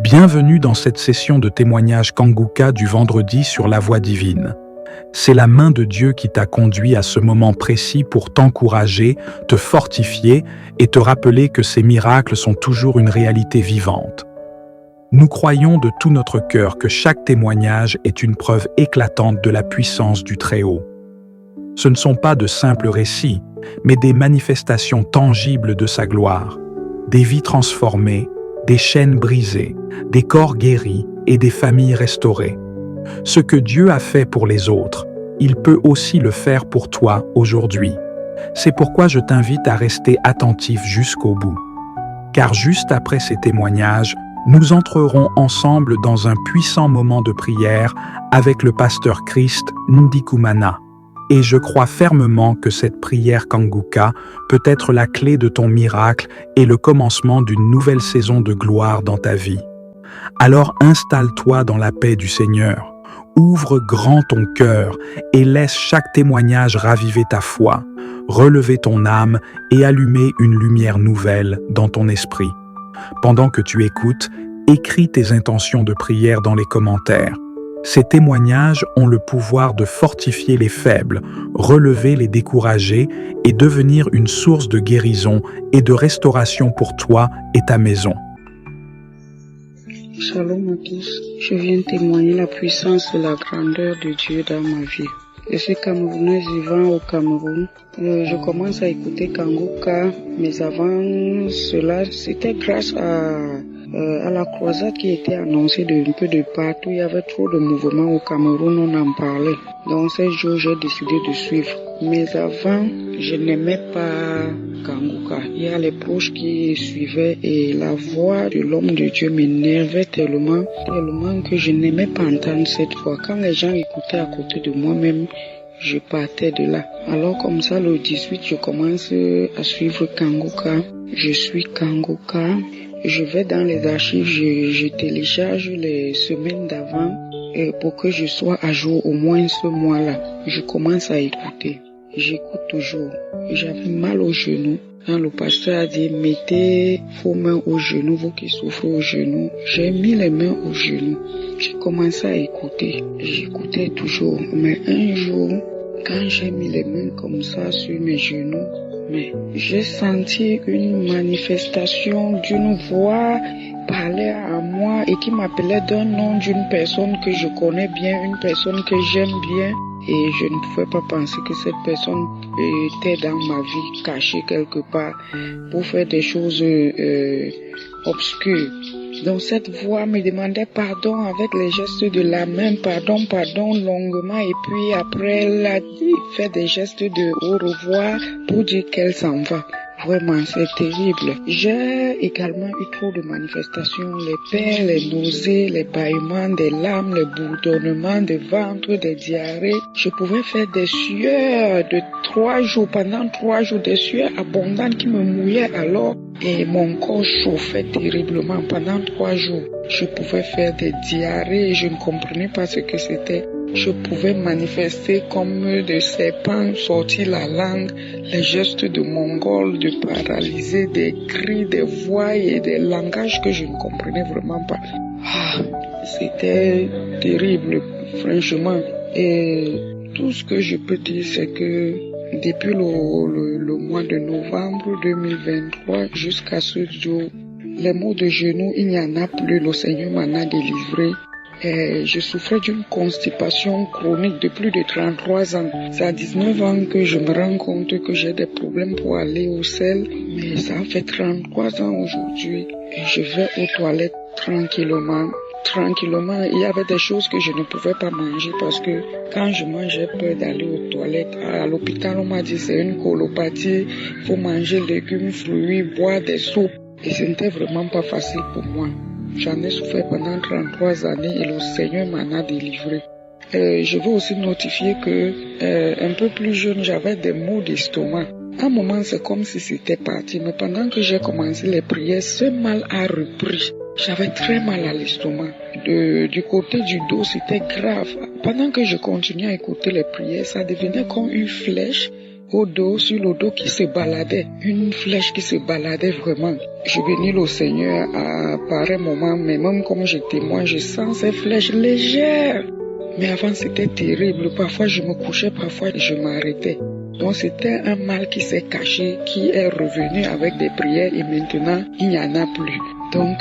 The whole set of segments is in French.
Bienvenue dans cette session de témoignage Kanguka du vendredi sur la voie divine. C'est la main de Dieu qui t'a conduit à ce moment précis pour t'encourager, te fortifier et te rappeler que ces miracles sont toujours une réalité vivante. Nous croyons de tout notre cœur que chaque témoignage est une preuve éclatante de la puissance du Très-Haut. Ce ne sont pas de simples récits, mais des manifestations tangibles de sa gloire, des vies transformées, des chaînes brisées, des corps guéris et des familles restaurées. Ce que Dieu a fait pour les autres, il peut aussi le faire pour toi aujourd'hui. C'est pourquoi je t'invite à rester attentif jusqu'au bout. Car juste après ces témoignages, nous entrerons ensemble dans un puissant moment de prière avec le pasteur Christ Ndikumana. Et je crois fermement que cette prière Kanguka peut être la clé de ton miracle et le commencement d'une nouvelle saison de gloire dans ta vie. Alors installe-toi dans la paix du Seigneur, ouvre grand ton cœur et laisse chaque témoignage raviver ta foi, relever ton âme et allumer une lumière nouvelle dans ton esprit. Pendant que tu écoutes, écris tes intentions de prière dans les commentaires. Ces témoignages ont le pouvoir de fortifier les faibles, relever les découragés et devenir une source de guérison et de restauration pour toi et ta maison. Shalom à tous, je viens témoigner la puissance et la grandeur de Dieu dans ma vie. Je suis camerounaise vivant au Cameroun. Je commence à écouter Kanguka, mais avant cela, c'était grâce à la croisade qui était annoncée un peu de partout. Il y avait trop de mouvements au Cameroun, on en parlait. Donc ce jour, j'ai décidé de suivre. Mais avant, je n'aimais pas Kanguka. Il y a les proches qui suivaient et la voix de l'homme de Dieu m'énervait tellement que je n'aimais pas entendre cette voix. Quand les gens écoutaient à côté de moi-même, je partais de là. Alors comme ça, le 18, je commence à suivre Kanguka. Je suis Kanguka. Je vais dans les archives, je télécharge les semaines d'avant pour que je sois à jour au moins ce mois-là. Je commence à écouter. J'écoute toujours. J'avais mal aux genoux. Quand le pasteur a dit, mettez vos mains aux genoux, vous qui souffrez aux genoux. J'ai mis les mains aux genoux. J'ai commencé à écouter. J'écoutais toujours. Mais un jour, quand j'ai mis les mains comme ça sur mes genoux, mais j'ai senti une manifestation d'une voix parler à moi et qui m'appelait d'un nom d'une personne que je connais bien, une personne que j'aime bien. Et je ne pouvais pas penser que cette personne était dans ma vie, cachée quelque part, pour faire des choses obscures. Donc cette voix me demandait pardon avec les gestes de la main, pardon longuement, et puis après elle a fait des gestes de au revoir pour dire qu'elle s'en va. Vraiment, c'est terrible. J'ai également eu trop de manifestations, les peurs, les nausées, les bâillements, des larmes, les bourdonnements, des ventres, des diarrhées. Je pouvais faire des sueurs de 3 jours, pendant 3 jours, des sueurs abondantes qui me mouillaient alors. Et mon corps chauffait terriblement pendant 3 jours. Je pouvais faire des diarrhées et je ne comprenais pas ce que c'était. Je pouvais manifester comme des serpents, sortir la langue, les gestes de mongol, de paralysé, des cris, des voix et des langages que je ne comprenais vraiment pas. C'était terrible, franchement. Et tout ce que je peux dire, c'est que depuis le mois de novembre 2023 jusqu'à ce jour, les maux de genoux, il n'y en a plus. Le Seigneur m'en a délivré. Je souffrais d'une constipation chronique de plus de 33 ans. C'est à 19 ans que je me rends compte que j'ai des problèmes pour aller au sel. Mais ça fait 33 ans aujourd'hui. Et je vais aux toilettes tranquillement. Il y avait des choses que je ne pouvais pas manger parce que quand je mange, j'ai peur d'aller aux toilettes. À l'hôpital, on m'a dit c'est une colopathie. Il faut manger légumes, fruits, boire des soupes. Et ce n'était vraiment pas facile pour moi. J'en ai souffert pendant 33 années et le Seigneur m'en a délivré. Je veux aussi notifier que un peu plus jeune, j'avais des maux d'estomac. À un moment, c'est comme si c'était parti. Mais pendant que j'ai commencé les prières, ce mal a repris. J'avais très mal à l'estomac. Du côté du dos, c'était grave. Pendant que je continuais à écouter les prières, ça devenait comme une flèche au dos, sur le dos qui se baladait, une flèche qui se baladait vraiment. Je bénis le Seigneur à pareil moment, mais même comme je témoigne, je sens ces flèches légères. Mais avant c'était terrible, parfois je me couchais, parfois je m'arrêtais. Donc c'était un mal qui s'est caché, qui est revenu avec des prières et maintenant il n'y en a plus. Donc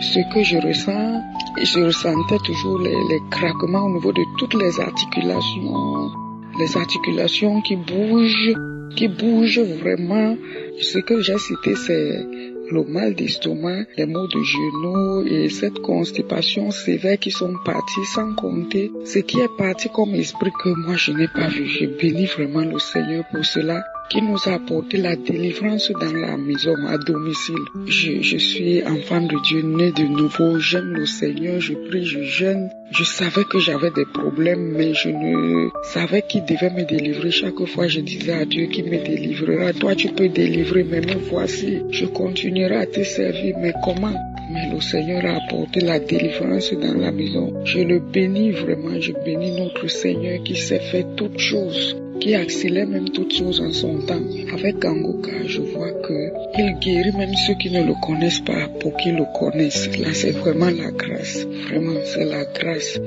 ce que je ressens, je ressentais toujours les craquements au niveau de toutes les articulations qui bougent vraiment. Ce que j'ai cité, c'est le mal d'estomac, les maux de genoux et cette constipation sévère qui sont partis sans compter ce qui est parti comme esprit que moi je n'ai pas vu. Je bénis vraiment le Seigneur pour cela, qui nous a apporté la délivrance dans la maison, à domicile. Je suis enfant de Dieu, né de nouveau, j'aime le Seigneur, je prie, je jeûne. Je savais que j'avais des problèmes, mais je ne savais qui devait me délivrer. Chaque fois, je disais à Dieu qui me délivrera. Toi, tu peux délivrer, mais me voici. Je continuerai à te servir, mais comment? Mais le Seigneur a apporté la délivrance dans la maison. Je le bénis vraiment, je bénis notre Seigneur qui sait faire toutes choses, qui accélère même toutes choses en son temps. Avec Kangoka, je vois que il guérit même ceux qui ne le connaissent pas pour qu'ils le connaissent. Là, c'est vraiment la grâce. Vraiment, c'est la grâce.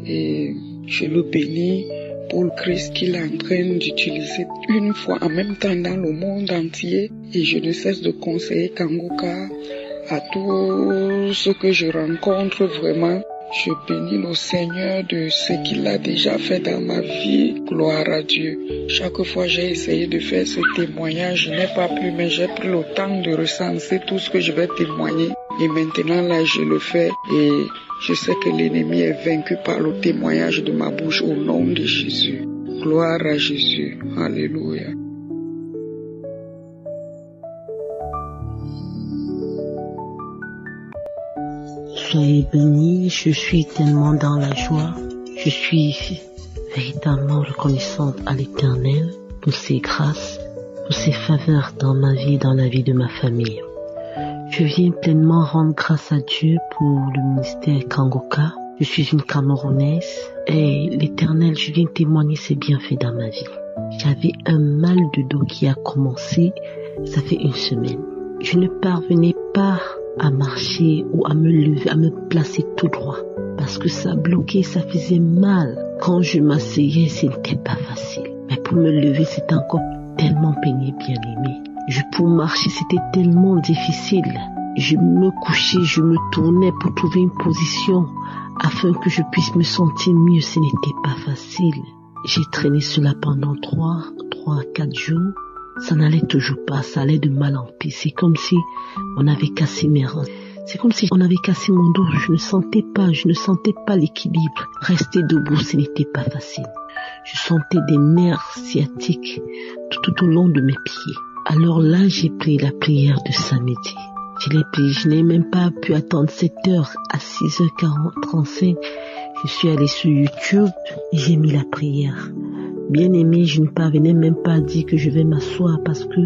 Et je le bénis pour le Christ qu'il est en train d'utiliser une fois en même temps dans le monde entier. Et je ne cesse de conseiller Kangoka à tous ceux que je rencontre vraiment. Je bénis le Seigneur de ce qu'il a déjà fait dans ma vie. Gloire à Dieu. Chaque fois j'ai essayé de faire ce témoignage, je n'ai pas pu, mais j'ai pris le temps de recenser tout ce que je vais témoigner. Et maintenant là, je le fais et je sais que l'ennemi est vaincu par le témoignage de ma bouche au nom de Jésus. Gloire à Jésus. Alléluia. Soyez bénis, je suis tellement dans la joie. Je suis véritablement reconnaissante à l'Éternel pour ses grâces, pour ses faveurs dans ma vie et dans la vie de ma famille. Je viens pleinement rendre grâce à Dieu pour le ministère Kangoka. Je suis une Camerounaise et l'Éternel, je viens témoigner ses bienfaits dans ma vie. J'avais un mal de dos qui a commencé, ça fait une semaine. Je ne parvenais pas à marcher ou à me lever, à me placer tout droit. Parce que ça bloquait, ça faisait mal. Quand je m'asseyais, ce n'était pas facile. Mais pour me lever, c'était encore tellement pénible, bien aimé. Pour marcher, c'était tellement difficile. Je me couchais, je me tournais pour trouver une position afin que je puisse me sentir mieux. Ce n'était pas facile. J'ai traîné cela pendant 3 à 4 jours. Ça n'allait toujours pas, ça allait de mal en pis. C'est comme si on avait cassé mes reins. C'est comme si on avait cassé mon dos. Je ne sentais pas l'équilibre. Rester debout, ce n'était pas facile. Je sentais des nerfs sciatiques tout au long de mes pieds. Alors là, j'ai pris la prière de samedi. Je l'ai pris, je n'ai même pas pu attendre 7h à 6h35. Je suis allée sur YouTube et j'ai mis la prière. Bien aimé, je ne parvenais même pas à dire que je vais m'asseoir parce que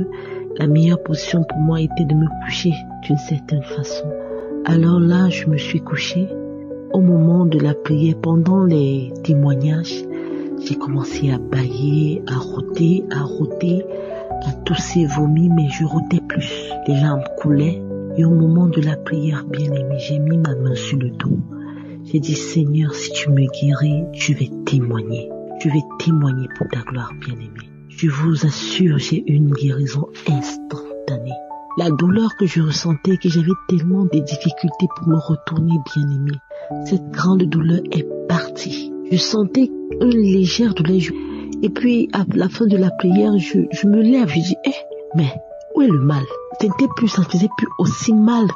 la meilleure position pour moi était de me coucher d'une certaine façon. Alors là, je me suis couchée. Au moment de la prière, pendant les témoignages, j'ai commencé à bâiller, à rôter, à tousser, vomir, mais je rôtais plus. Les larmes coulaient. Et au moment de la prière, bien aimé, j'ai mis ma main sur le dos. J'ai dit, Seigneur, si tu me guéris, je vais témoigner. Je vais témoigner pour ta gloire, bien-aimé. Je vous assure, j'ai eu une guérison instantanée. La douleur que je ressentais, que j'avais tellement de difficultés pour me retourner, bien-aimé, cette grande douleur est partie. Je sentais une légère douleur. Et puis, à la fin de la prière, je me lève, je dis, mais où est le mal? Ça ne faisait plus aussi mal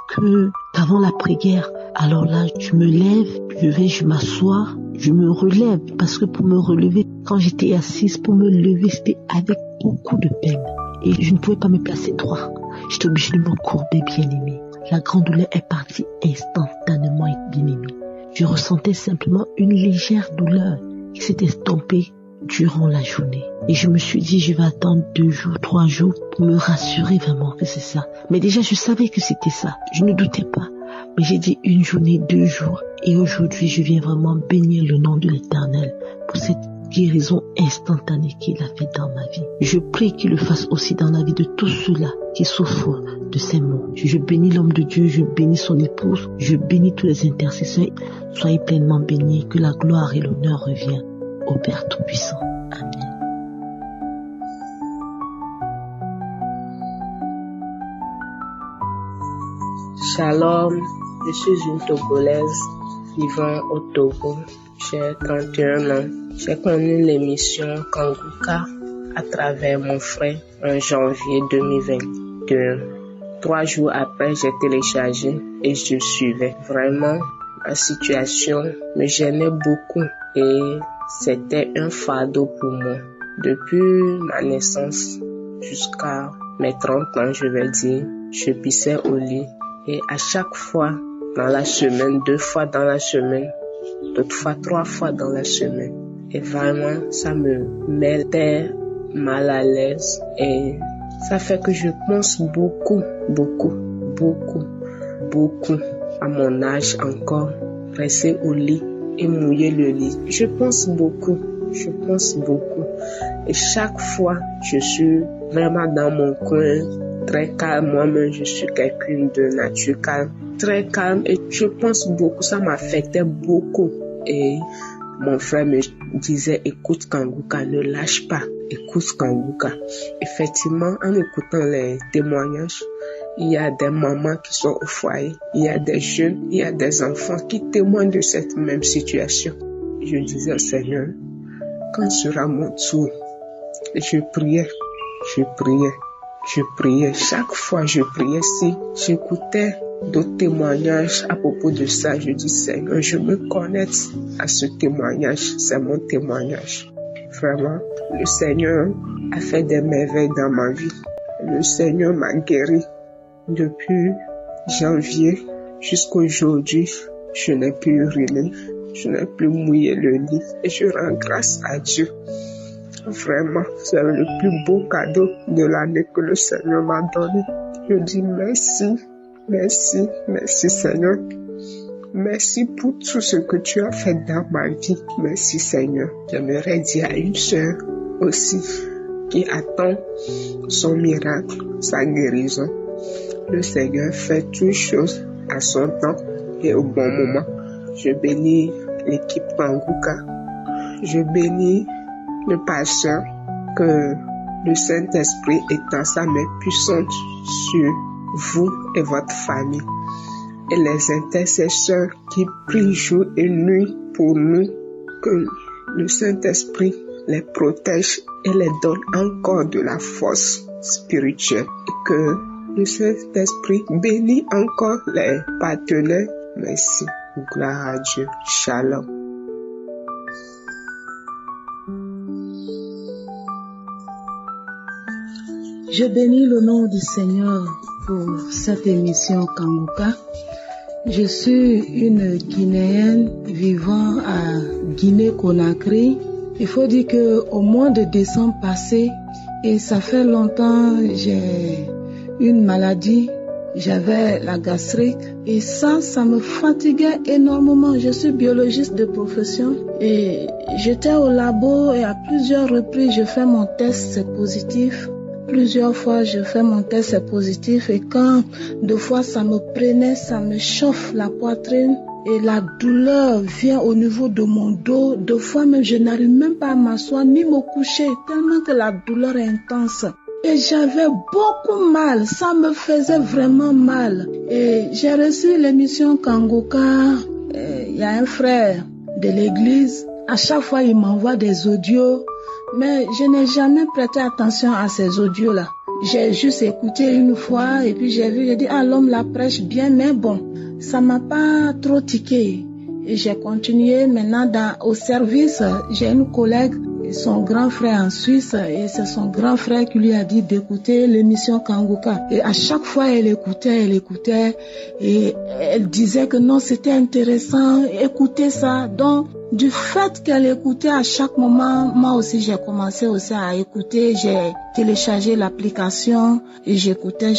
qu'avant la prière. Alors là, je me lève, je m'assois, je me relève, parce que pour me relever, quand j'étais assise, pour me lever, c'était avec beaucoup de peine. Et je ne pouvais pas me placer droit. J'étais obligée de me courber, bien aimé. La grande douleur est partie instantanément, bien aimé. Je ressentais simplement une légère douleur qui s'est estompée durant la journée. Et je me suis dit, je vais attendre 2 jours, 3 jours pour me rassurer vraiment que c'est ça. Mais déjà, je savais que c'était ça. Je ne doutais pas. Mais j'ai dit 1 journée, 2 jours. Et aujourd'hui, je viens vraiment bénir le nom de l'Éternel pour cette guérison instantanée qu'il a fait dans ma vie. Je prie qu'il le fasse aussi dans la vie de tous ceux-là qui souffrent de ces maux. Je bénis l'homme de Dieu, je bénis son épouse, je bénis tous les intercesseurs. Soyez pleinement bénis, que la gloire et l'honneur reviennent au Père Tout-Puissant. Amen. Shalom, je suis une Togolaise vivant au Togo. J'ai 31 ans. J'ai connu l'émission Kanguka à travers mon frère en janvier 2022. 3 jours après, j'ai téléchargé et je suivais. Vraiment, la situation me gênait beaucoup et c'était un fardeau pour moi. Depuis ma naissance jusqu'à mes 30 ans, je vais dire, je pissais au lit. Et à chaque fois dans la semaine, 2 fois dans la semaine, d'autres fois 3 fois dans la semaine. Et vraiment, ça me mettait mal à l'aise et ça fait que je pense beaucoup à mon âge encore, rester au lit et mouiller le lit. Je pense beaucoup. Et chaque fois, je suis vraiment dans mon coin, très calme. Moi-même, je suis quelqu'un de nature calme, très calme. Et je pense beaucoup, ça m'affectait beaucoup. Et mon frère me disait, écoute Kanguka, ne lâche pas, écoute Kanguka. Effectivement, en écoutant les témoignages, il y a des mamans qui sont au foyer, il y a des jeunes, il y a des enfants qui témoignent de cette même situation. Je disais au Seigneur, quand sera mon tour? Et je priais. Chaque fois je priais, si j'écoutais d'autres témoignages à propos de ça, je dis Seigneur, je me connecte à ce témoignage, c'est mon témoignage. Vraiment, le Seigneur a fait des merveilles dans ma vie. Le Seigneur m'a guéri depuis janvier jusqu'aujourd'hui. Je n'ai plus uriner, je n'ai plus mouillé le lit et je rends grâce à Dieu. Vraiment, c'est le plus beau cadeau de l'année que le Seigneur m'a donné. Je dis merci Seigneur. Merci pour tout ce que tu as fait dans ma vie. Merci Seigneur. J'aimerais dire à une sœur aussi qui attend son miracle, sa guérison. Le Seigneur fait toutes choses à son temps et au bon moment. Je bénis l'équipe Kanguka. Je bénis le pasteur, que le Saint-Esprit étend sa main puissante sur vous et votre famille. Et les intercesseurs qui prient jour et nuit pour nous, que le Saint-Esprit les protège et les donne encore de la force spirituelle. Et que le Saint-Esprit bénit encore les partenaires. Merci. Gloire à Dieu. Shalom. Je bénis le nom du Seigneur pour cette émission Kanguka. Je suis une Guinéenne vivant à Guinée-Conakry. Il faut dire que au mois de décembre passé, et ça fait longtemps, j'ai une maladie, j'avais la gastrique et ça me fatiguait énormément. Je suis biologiste de profession et j'étais au labo et à plusieurs reprises je fais mon test, c'est positif. Plusieurs fois, je fais mon test, c'est positif. Et quand, 2 fois, ça me prenait, ça me chauffe la poitrine. Et la douleur vient au niveau de mon dos. 2 fois même, je n'arrive même pas à m'asseoir ni me coucher, tellement que la douleur est intense. Et j'avais beaucoup mal, ça me faisait vraiment mal. Et j'ai reçu l'émission Kanguka. Il y a un frère de l'église. À chaque fois, il m'envoie des audios. Mais je n'ai jamais prêté attention à ces audios-là. J'ai juste écouté une fois et puis j'ai dit, l'homme la prêche bien, mais bon, ça m'a pas trop tiqué. Et j'ai continué maintenant au service. J'ai une collègue, son grand frère en Suisse, et c'est son grand frère qui lui a dit d'écouter l'émission Kanguka. Et à chaque fois, elle écoutait, et elle disait que non, c'était intéressant, écoutez ça. Donc, du fait qu'elle écoutait à chaque moment, moi aussi j'ai commencé aussi à écouter. J'ai téléchargé l'application et j'écoutais.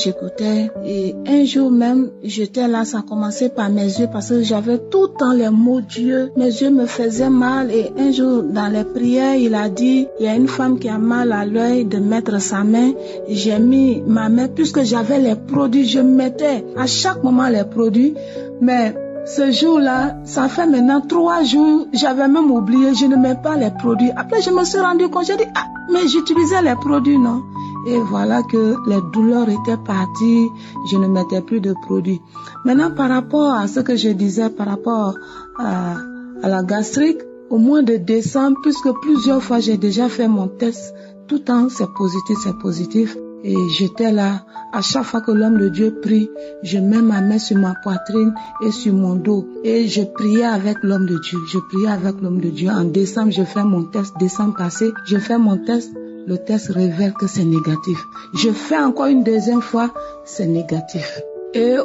Et un jour même, j'étais là, ça commençait par mes yeux parce que j'avais tout le temps les mots Dieu. Mes yeux me faisaient mal et un jour dans les prières, il a dit, il y a une femme qui a mal à l'œil de mettre sa main. J'ai mis ma main puisque j'avais les produits, je mettais à chaque moment les produits, mais ce jour-là, ça fait maintenant 3 jours, j'avais même oublié, je ne mets pas les produits. Après, je me suis rendu compte, j'ai dit, mais j'utilisais les produits, non? Et voilà que les douleurs étaient parties, je ne mettais plus de produits. Maintenant, par rapport à ce que je disais, par rapport à la gastrique, au mois de décembre, puisque plusieurs fois j'ai déjà fait mon test, tout le temps c'est positif. Et j'étais là, à chaque fois que l'homme de Dieu prie, je mets ma main sur ma poitrine et sur mon dos. Et je priais avec l'homme de Dieu. En décembre, je fais mon test. Décembre passé, je fais mon test. Le test révèle que c'est négatif. Je fais encore une deuxième fois, c'est négatif. Et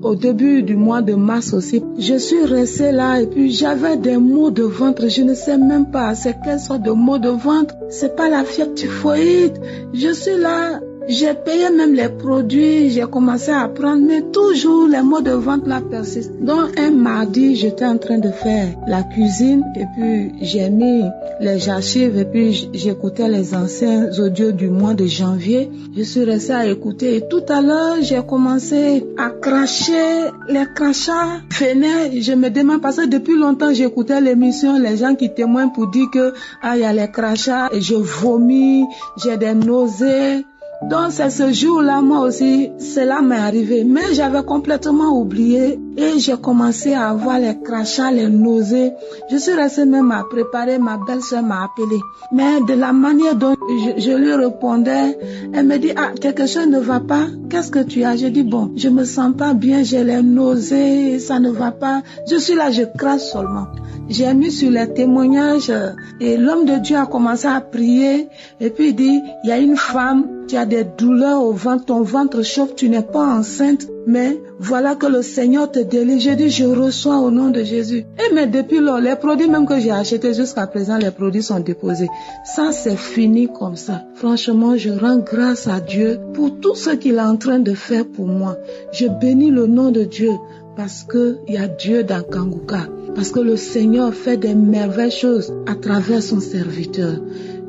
au début du mois de mars aussi, je suis restée là et puis j'avais des maux de ventre. Je ne sais même pas c'est quelle sorte de maux de ventre. C'est pas la fièvre typhoïde. Je suis là. J'ai payé même les produits, j'ai commencé à prendre, mais toujours les maux de ventre là persistent. Donc un mardi, j'étais en train de faire la cuisine et puis j'ai mis les archives et puis j'écoutais les anciens audios du mois de janvier. Je suis restée à écouter et tout à l'heure, j'ai commencé à cracher, les crachats venaient. Je me demande parce que depuis longtemps, j'écoutais l'émission, les gens qui témoignent pour dire que il y a les crachats et je vomis, j'ai des nausées. Donc c'est ce jour-là, moi aussi, cela m'est arrivé. Mais j'avais complètement oublié et j'ai commencé à avoir les crachats, les nausées. Je suis restée même à préparer, ma belle-sœur m'a appelée. Mais de la manière dont je lui répondais, elle me dit, quelque chose ne va pas, qu'est-ce que tu as? Je dis, bon, je me sens pas bien, j'ai les nausées, ça ne va pas. Je suis là, je crache seulement. J'ai mis sur les témoignages et l'homme de Dieu a commencé à prier et puis il dit, il y a une femme, tu as des douleurs au ventre, ton ventre chauffe, tu n'es pas enceinte, mais voilà que le Seigneur te délivre. Je dis, je reçois au nom de Jésus. Et mais depuis lors, les produits même que j'ai achetés jusqu'à présent, les produits sont déposés. Ça, c'est fini comme ça. Franchement, je rends grâce à Dieu pour tout ce qu'il est en train de faire pour moi. Je bénis le nom de Dieu parce que il y a Dieu dans Kanguka. Parce que le Seigneur fait des merveilleuses choses à travers son serviteur.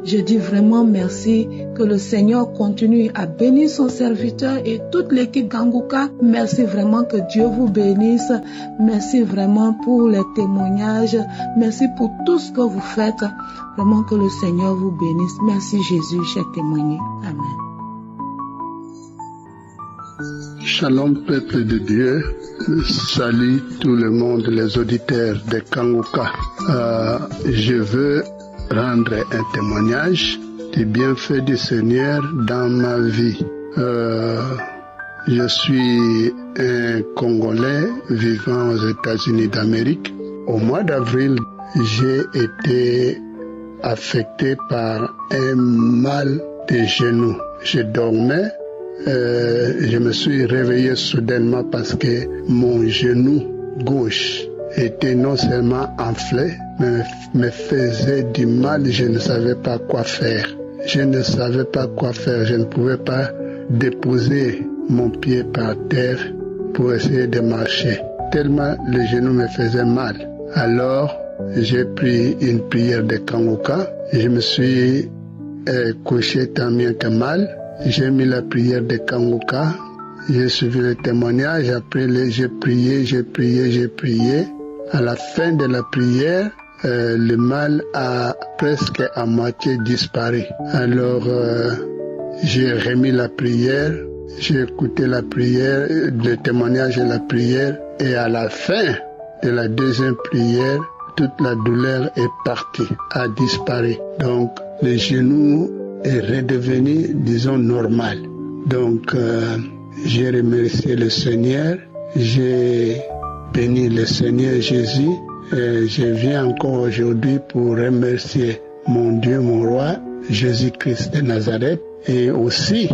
Je dis vraiment merci, que le Seigneur continue à bénir son serviteur et toute l'équipe Kanguka. Merci vraiment, que Dieu vous bénisse. Merci vraiment pour les témoignages. Merci pour tout ce que vous faites. Vraiment que le Seigneur vous bénisse. Merci Jésus, j'ai témoigné. Amen. Shalom peuple de Dieu, salut tout le monde, les auditeurs de Kanguka. Je veux rendre un témoignage du bienfait du Seigneur dans ma vie. Je suis un Congolais vivant aux États-Unis d'Amérique. Au mois d'avril, j'ai été affecté par un mal de genou. Je dormais. Je me suis réveillé soudainement parce que mon genou gauche était non seulement enflé, mais me faisait du mal. Je ne savais pas quoi faire. Je ne pouvais pas déposer mon pied par terre pour essayer de marcher. Tellement le genou me faisait mal. Alors, j'ai pris une prière de Kanguka. Je me suis couché tant bien que mal. J'ai mis la prière de Kanguka, j'ai suivi le témoignage, après j'ai prié. À la fin de la prière, le mal a presque à moitié disparu. Alors, j'ai remis la prière, j'ai écouté la prière, le témoignage et la prière, et à la fin de la deuxième prière, toute la douleur est partie, a disparu. Donc, le genou est redevenu, disons, normal. Donc, j'ai remercié le Seigneur, j'ai béni le Seigneur Jésus, et je viens encore aujourd'hui pour remercier mon Dieu, mon roi, Jésus-Christ de Nazareth, et aussi,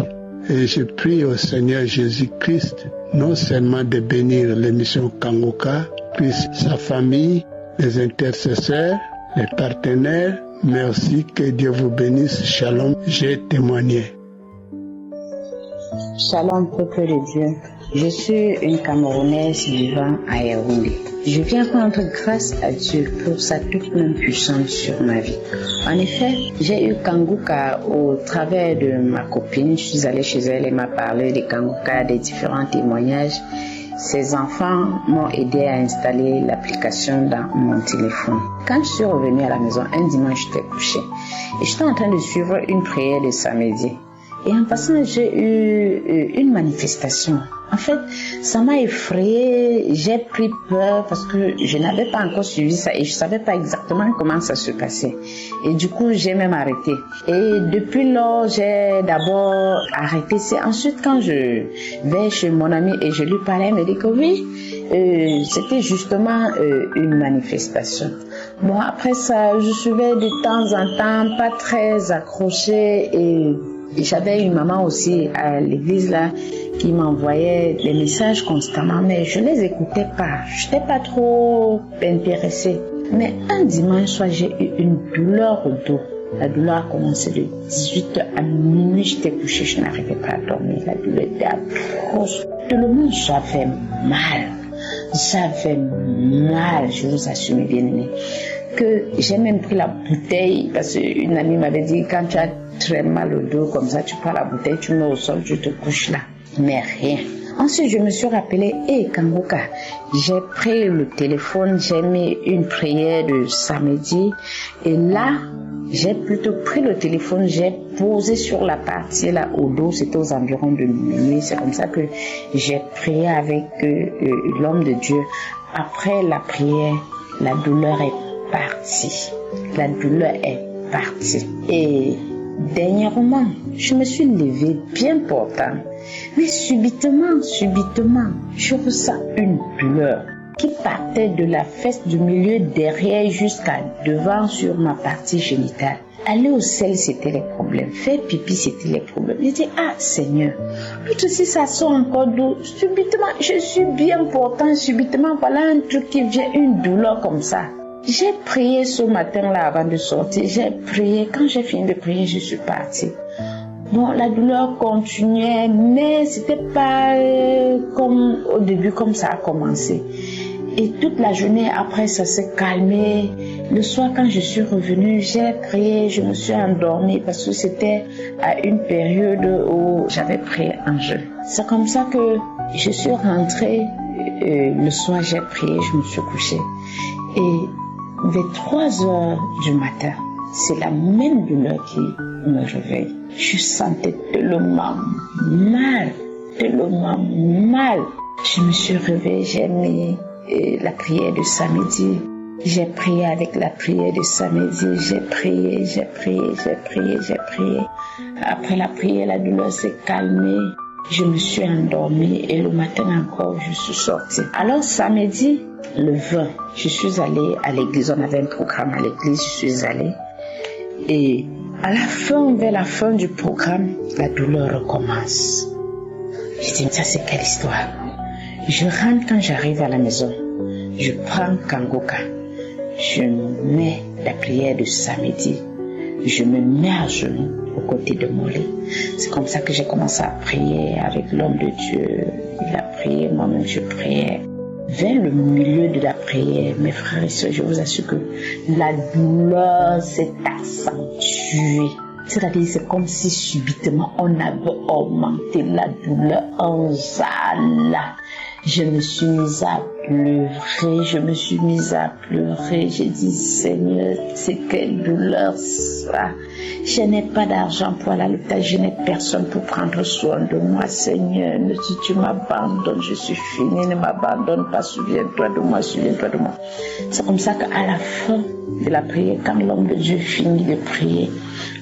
je prie au Seigneur Jésus-Christ, non seulement de bénir l'émission Kanguka, puis sa famille, les intercesseurs, Les partenaires, merci, que Dieu vous bénisse. Shalom, j'ai témoigné. Shalom, peuple de Dieu. Je suis une Camerounaise vivant à Yaoundé. Je viens rendre grâce à Dieu pour sa toute même puissance sur ma vie. En effet, j'ai eu Kanguka au travers de ma copine. Je suis allée chez elle et m'a parlé de Kanguka, des différents témoignages. Ses enfants m'ont aidé à installer l'application dans mon téléphone. Quand je suis revenue à la maison, un dimanche, j'étais couchée et j'étais en train de suivre une prière de samedi. Et en passant, j'ai eu une manifestation. En fait, ça m'a effrayée, j'ai pris peur parce que je n'avais pas encore suivi ça et je ne savais pas exactement comment ça se passait. Et du coup, j'ai même arrêté. Et depuis lors, j'ai d'abord arrêté. C'est ensuite quand je vais chez mon ami et je lui parlais, elle me dit que oui, c'était justement une manifestation. Bon, après ça, je suivais de temps en temps, pas très accrochée et j'avais une maman aussi à l'église là qui m'envoyait des messages constamment, mais je les écoutais pas. Je n'étais pas trop intéressée. Mais un dimanche soir, j'ai eu une douleur au dos. La douleur a commencé de 18h à minuit. J'étais couchée, je n'arrivais pas à dormir. La douleur était atroce. Tellement j'avais mal. Je vous assure, mes bien-aimés, que j'ai même pris la bouteille parce qu'une amie m'avait dit quand tu as très mal au dos comme ça, tu prends la bouteille, tu mets au sol, tu te couches là. Mais rien. Ensuite, je me suis rappelé, Kanguka, j'ai pris le téléphone, j'ai mis une prière de samedi et là, j'ai plutôt pris le téléphone, j'ai posé sur la partie là au dos, c'était aux environs de minuit. C'est comme ça que j'ai prié avec l'homme de Dieu. Après la prière, la douleur est partie. La douleur est partie. Et dernièrement, je me suis levée bien portant. Mais subitement, je ressens une douleur qui partait de la fesse du milieu derrière jusqu'à devant sur ma partie génitale. Aller au sel, c'était les problèmes. Faire pipi, c'était les problèmes. Je dis, Seigneur, tout ceci, ça sort encore d'où? Subitement, je suis bien portant. Subitement, voilà un truc qui vient, une douleur comme ça. J'ai prié ce matin-là avant de sortir. J'ai prié. Quand j'ai fini de prier, je suis partie. Bon, la douleur continuait, mais c'était pas comme au début, comme ça a commencé. Et toute la journée après, ça s'est calmé. Le soir, quand je suis revenue, j'ai prié, je me suis endormie parce que c'était à une période où j'avais prié en jeûne. C'est comme ça que je suis rentrée. Le soir, j'ai prié, je me suis couchée. Et vers 3h du matin, c'est la même douleur qui me réveille. Je sentais tellement mal. Je me suis réveillée, j'ai mis la prière de samedi. J'ai prié avec la prière de samedi. J'ai prié. Après la prière, la douleur s'est calmée. Je me suis endormie et le matin encore, je suis sortie. Alors samedi, le 20, je suis allée à l'église. On avait un programme à l'église, je suis allée. Et à la fin, vers la fin du programme, la douleur recommence. Je dis, ça c'est quelle histoire? Je rentre quand j'arrive à la maison. Je prends Kanguka. Je mets la prière de samedi. Je me mets à genoux aux côtés de mon lit. C'est comme ça que j'ai commencé à prier avec l'homme de Dieu. Il a prié, moi-même je priais. Vers le milieu de la prière, mes frères et sœurs, je vous assure que la douleur s'est accentuée. C'est-à-dire, c'est comme si subitement on avait augmenté la douleur en zala. Je me suis mise à pleurer. J'ai dit, Seigneur, c'est quelle douleur ça. Je n'ai pas d'argent pour aller à l'hôpital, je n'ai personne pour prendre soin de moi, Seigneur. Si tu m'abandonnes, je suis finie, ne m'abandonne pas, souviens-toi de moi. C'est comme ça qu'à la fin de la prière, quand l'homme de Dieu finit de prier,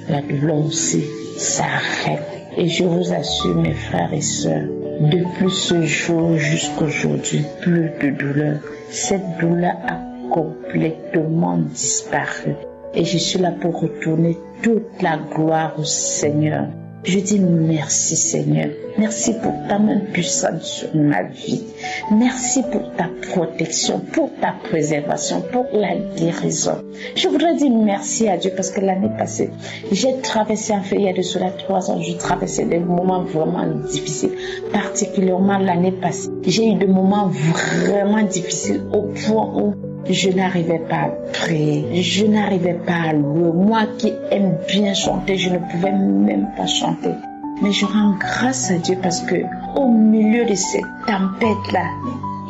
la douleur aussi s'arrête. Et je vous assure, mes frères et sœurs, depuis ce jour jusqu'à aujourd'hui, plus de douleur. Cette douleur a complètement disparu. Et je suis là pour retourner toute la gloire au Seigneur. Je dis merci Seigneur. Merci pour ta main puissante sur ma vie. Merci pour ta protection, pour ta préservation, pour la guérison. Je voudrais dire merci à Dieu parce que l'année passée, j'ai traversé, il y a de cela 3 ans, je traversais des moments vraiment difficiles. Particulièrement l'année passée, j'ai eu des moments vraiment difficiles au point où je n'arrivais pas à prier, je n'arrivais pas à louer. Moi qui aime bien chanter, je ne pouvais même pas chanter. Mais je rends grâce à Dieu parce que au milieu de cette tempête-là,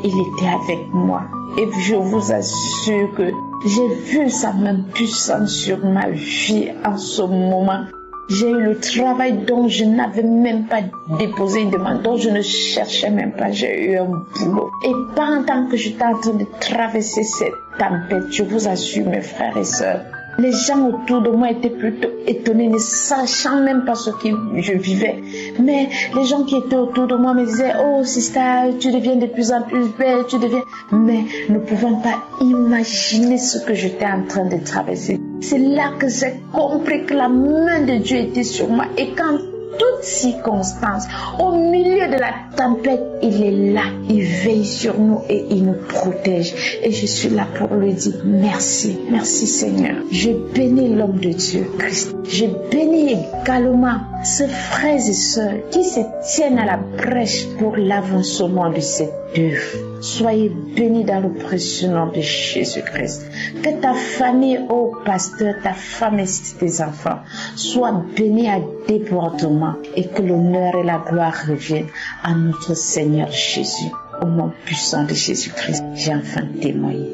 il était avec moi. Et je vous assure que j'ai vu sa main puissante sur ma vie en ce moment. J'ai eu le travail dont je n'avais même pas déposé une demande, dont je ne cherchais même pas. J'ai eu un boulot. Et pendant que j'étais en train de traverser cette tempête, je vous assure, mes frères et sœurs, les gens autour de moi étaient plutôt étonnés, ne sachant même pas ce que je vivais. Mais les gens qui étaient autour de moi me disaient, oh sister, tu deviens de plus en plus belle, tu deviens... Mais ne pouvant pas imaginer ce que j'étais en train de traverser. C'est là que j'ai compris que la main de Dieu était sur moi. Et quand toutes circonstances, au milieu de la tempête, il est là, il veille sur nous et il nous protège. Et je suis là pour lui dire merci, merci Seigneur. Je bénis l'homme de Dieu, Christ. Je bénis également ces frères et sœurs qui se tiennent à la brèche pour l'avancement de cette œuvre. Soyez bénis dans le précieux nom de Jésus-Christ. Que ta famille, ô pasteur, ta femme et tes enfants soient bénis à débordement et que l'honneur et la gloire reviennent à notre Seigneur Jésus. Au nom puissant de Jésus-Christ, j'ai enfin témoigné.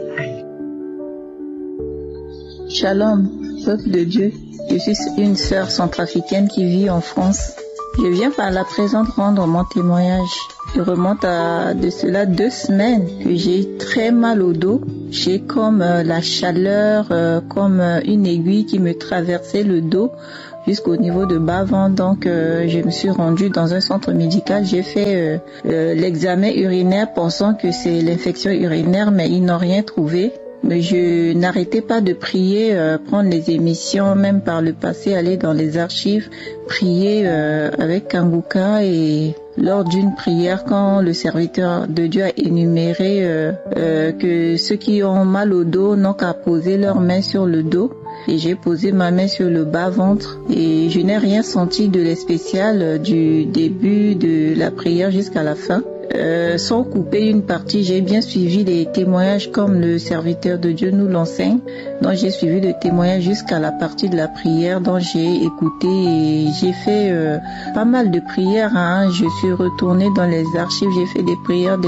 Shalom, peuple de Dieu. Je suis une sœur centrafricaine qui vit en France. Je viens par la présente rendre mon témoignage. Je remonte à de cela 2 semaines que j'ai très mal au dos. J'ai comme la chaleur, comme une aiguille qui me traversait le dos jusqu'au niveau de bas-ventre. Donc je me suis rendue dans un centre médical. J'ai fait l'examen urinaire pensant que c'est l'infection urinaire, mais ils n'ont rien trouvé. Mais je n'arrêtais pas de prier, prendre les émissions, même par le passé, aller dans les archives, prier avec Kanguka. Et lors d'une prière, quand le serviteur de Dieu a énuméré que ceux qui ont mal au dos n'ont qu'à poser leurs mains sur le dos, et j'ai posé ma main sur le bas-ventre et je n'ai rien senti de l'espécial du début de la prière jusqu'à la fin. Sans couper une partie, j'ai bien suivi les témoignages comme le serviteur de Dieu nous l'enseigne. Donc j'ai suivi le témoignage jusqu'à la partie de la prière dont j'ai écouté et j'ai fait pas mal de prières. Je suis retournée dans les archives, j'ai fait des prières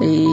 et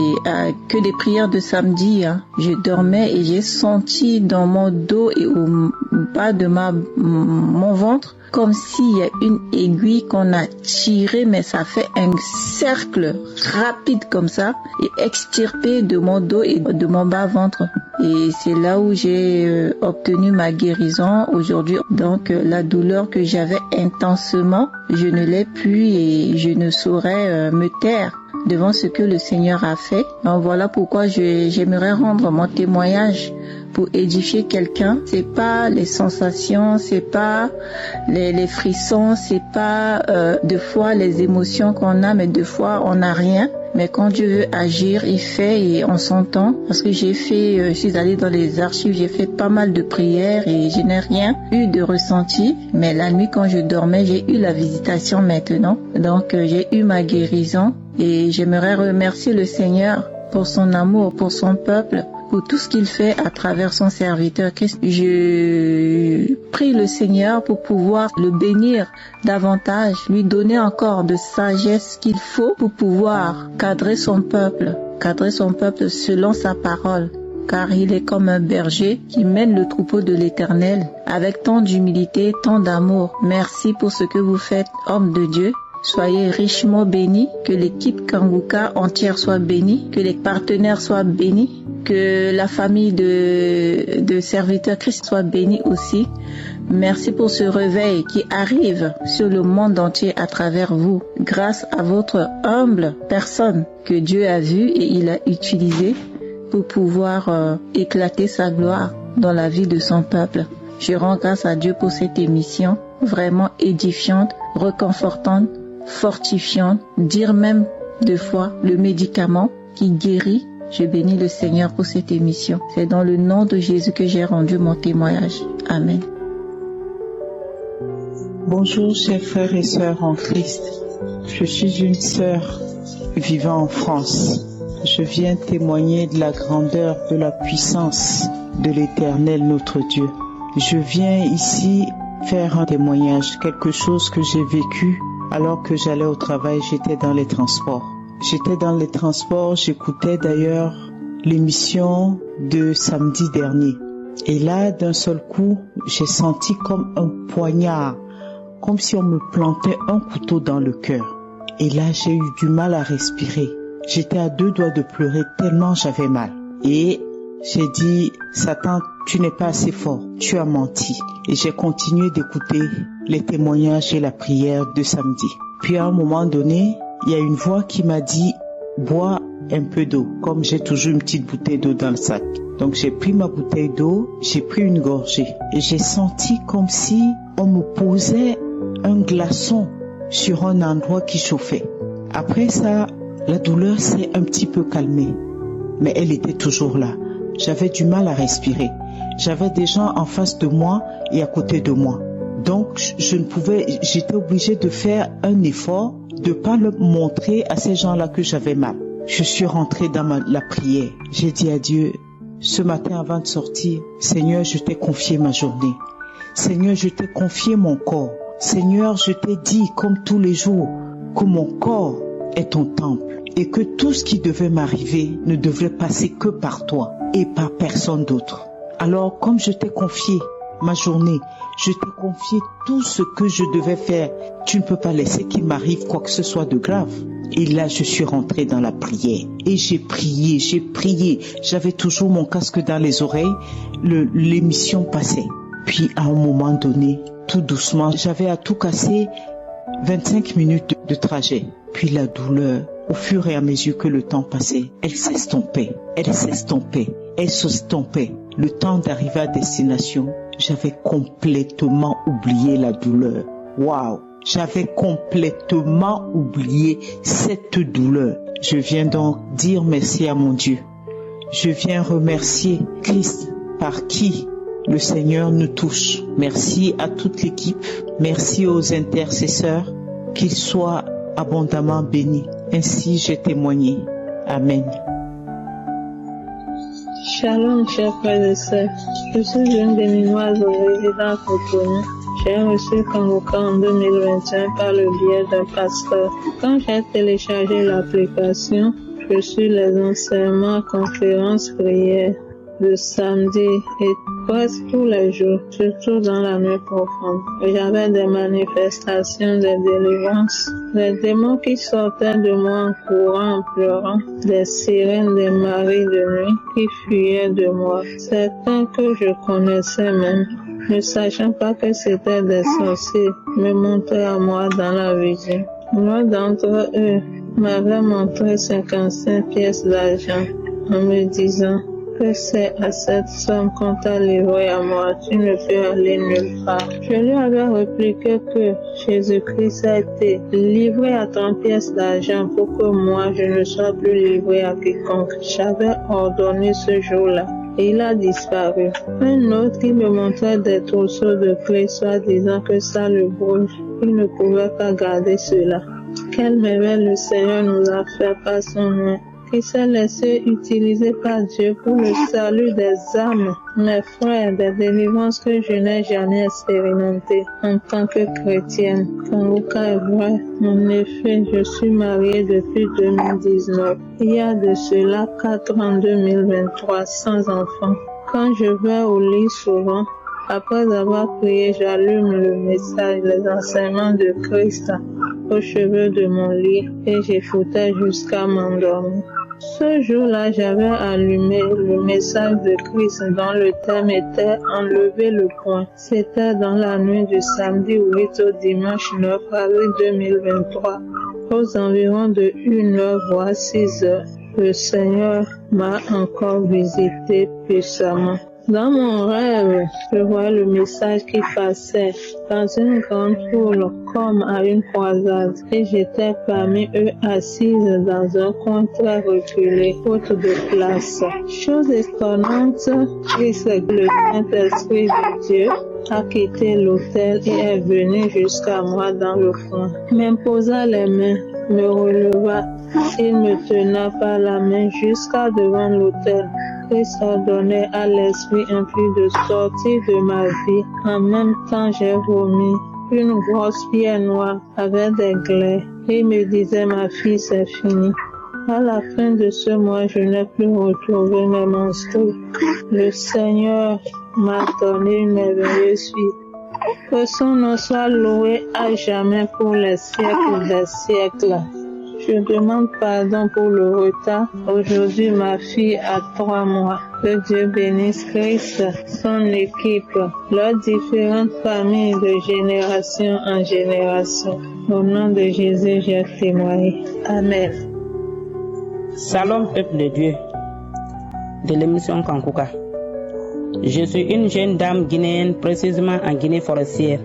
que des prières de samedi. Je dormais et j'ai senti dans mon dos et au bas de mon ventre comme s'il y a une aiguille qu'on a tirée, mais ça fait un cercle rapide comme ça et extirpé de mon dos et de mon bas-ventre. Et c'est là où j'ai obtenu ma guérison aujourd'hui. Donc la douleur que j'avais intensement, je ne l'ai plus et je ne saurais me taire devant ce que le Seigneur a fait. Donc voilà pourquoi j'aimerais rendre mon témoignage pour édifier quelqu'un. C'est pas les sensations, c'est pas les frissons, c'est pas deux fois les émotions qu'on a, mais deux fois on n'a rien. Mais quand Dieu veut agir, il fait et on s'entend. Parce que je suis allée dans les archives, j'ai fait pas mal de prières et je n'ai rien eu de ressenti. Mais la nuit quand je dormais, j'ai eu la visitation maintenant. Donc j'ai eu ma guérison et j'aimerais remercier le Seigneur pour son amour, pour son peuple, pour tout ce qu'il fait à travers son serviteur Christ. Je prie le Seigneur pour pouvoir le bénir davantage, lui donner encore de sagesse qu'il faut pour pouvoir cadrer son peuple selon sa parole. Car il est comme un berger qui mène le troupeau de l'Éternel avec tant d'humilité, tant d'amour. Merci pour ce que vous faites, homme de Dieu. Soyez richement bénis, que l'équipe Kanguka entière soit bénie, que les partenaires soient bénis, que la famille de serviteurs Christ soit bénie aussi. Merci pour ce réveil qui arrive sur le monde entier à travers vous, grâce à votre humble personne que Dieu a vue et il a utilisée pour pouvoir éclater sa gloire dans la vie de son peuple. Je rends grâce à Dieu pour cette émission vraiment édifiante, réconfortante, fortifiante, dire même deux fois le médicament qui guérit. Je bénis le Seigneur pour cette émission. C'est dans le nom de Jésus que j'ai rendu mon témoignage. Amen. Bonjour chers frères et sœurs en Christ. Je suis une sœur vivant en France. Je viens témoigner de la grandeur, de la puissance de l'Éternel notre Dieu. Je viens ici faire un témoignage, quelque chose que j'ai vécu alors que j'allais au travail, j'étais dans les transports. J'écoutais d'ailleurs l'émission de samedi dernier. Et là, d'un seul coup, j'ai senti comme un poignard, comme si on me plantait un couteau dans le cœur. Et là, j'ai eu du mal à respirer. J'étais à deux doigts de pleurer tellement j'avais mal. Et j'ai dit, Satan, tu n'es pas assez fort, tu as menti. Et j'ai continué d'écouter les témoignages et la prière de samedi. Puis à un moment donné, il y a une voix qui m'a dit, bois un peu d'eau, comme j'ai toujours une petite bouteille d'eau dans le sac. Donc j'ai pris ma bouteille d'eau, j'ai pris une gorgée. Et j'ai senti comme si on me posait un glaçon sur un endroit qui chauffait. Après ça, la douleur s'est un petit peu calmée. Mais elle était toujours là. J'avais du mal à respirer. J'avais des gens en face de moi et à côté de moi. Donc, j'étais obligée de faire un effort, de pas le montrer à ces gens-là que j'avais mal. Je suis rentrée dans la prière. J'ai dit à Dieu, ce matin avant de sortir, Seigneur, je t'ai confié ma journée. Seigneur, je t'ai confié mon corps. Seigneur, je t'ai dit, comme tous les jours, que mon corps est ton temple et que tout ce qui devait m'arriver ne devrait passer que par toi et par personne d'autre. Alors, comme je t'ai confié ma journée, je t'ai confié tout ce que je devais faire. Tu ne peux pas laisser qu'il m'arrive quoi que ce soit de grave. Et là, je suis rentrée dans la prière. Et j'ai prié. J'avais toujours mon casque dans les oreilles. L'émission passait. Puis, à un moment donné, tout doucement, j'avais à tout casser 25 minutes de trajet. Puis la douleur, au fur et à mesure que le temps passait, elle s'estompait. Le temps d'arriver à destination, j'avais complètement oublié la douleur. Waouh! J'avais complètement oublié cette douleur. Je viens donc dire merci à mon Dieu. Je viens remercier Christ par qui le Seigneur nous touche. Merci à toute l'équipe. Merci aux intercesseurs. Qu'ils soient abondamment bénis. Ainsi j'ai témoigné. Amen. Shalom, chers frères et sœurs. Je suis une béninoise résidant à Cotonou. J'ai reçu Kanguka en 2021 par le biais d'un pasteur. Quand j'ai téléchargé l'application, je suis les enseignements, conférences, prières de samedi et presque tous les jours, surtout dans la nuit profonde. J'avais des manifestations, des délivrances, des démons qui sortaient de moi en courant, en pleurant, des sirènes, des maris de nuit qui fuyaient de moi. Certains que je connaissais même, ne sachant pas que c'était des sorciers, me montraient à moi dans la vision. L'un d'entre eux m'avait montré 55 pièces d'argent en me disant que c'est à cette somme qu'on t'a livré à moi, tu ne peux aller nulle part. Je lui avais répliqué que Jésus-Christ a été livré à 30 pièces d'argent pour que moi je ne sois plus livré à quiconque. J'avais ordonné ce jour-là. Et il a disparu. Un autre qui me montrait des trousseaux de clés, soi-disant que ça le brûle. Il ne pouvait pas garder cela. Quel merveille le Seigneur nous a fait par son nom, qui s'est laissé utiliser par Dieu pour le salut des âmes. Mes frères, des délivrances que je n'ai jamais expérimentées en tant que chrétienne. Kanguka est vrai. En effet, je suis mariée depuis 2019. Il y a de cela 4 ans, 2023, sans enfant. Quand je vais au lit souvent, après avoir prié, j'allume le message, les enseignements de Christ aux cheveux de mon lit et j'écoutais jusqu'à m'endormir. Ce jour-là, j'avais allumé le message de Christ dont le thème était « Enlever le poing ». C'était dans la nuit du samedi 8 au dimanche 9 avril 2023, aux environs de 1h voire 6h. Le Seigneur m'a encore visité puissamment. Dans mon rêve, je vois le message qui passait dans une grande foule comme à une croisade et j'étais parmi eux assise dans un coin très reculé, faute de place. Chose étonnante, le Saint-Esprit de Dieu a quitté l'autel et est venu jusqu'à moi dans le fond. M'imposa les mains, me releva, il me tenait par la main jusqu'à devant l'autel. Christ ordonnait à l'esprit impur de sortir de ma vie. En même temps, j'ai vomi une grosse pierre noire avec des glaies. Il me disait, ma fille, c'est fini. À la fin de ce mois, je n'ai plus retrouvé mes menstrues. Le Seigneur m'a donné une merveilleuse vie. Que son nom soit loué à jamais pour les siècles des siècles. Je demande pardon pour le retard. Aujourd'hui, ma fille a 3 mois. Que Dieu bénisse Christ, son équipe, leurs différentes familles de génération en génération. Au nom de Jésus, j'ai témoigné. Amen. Shalom, peuple de Dieu, de l'émission Kankuka. Je suis une jeune dame guinéenne, précisément en Guinée forestière.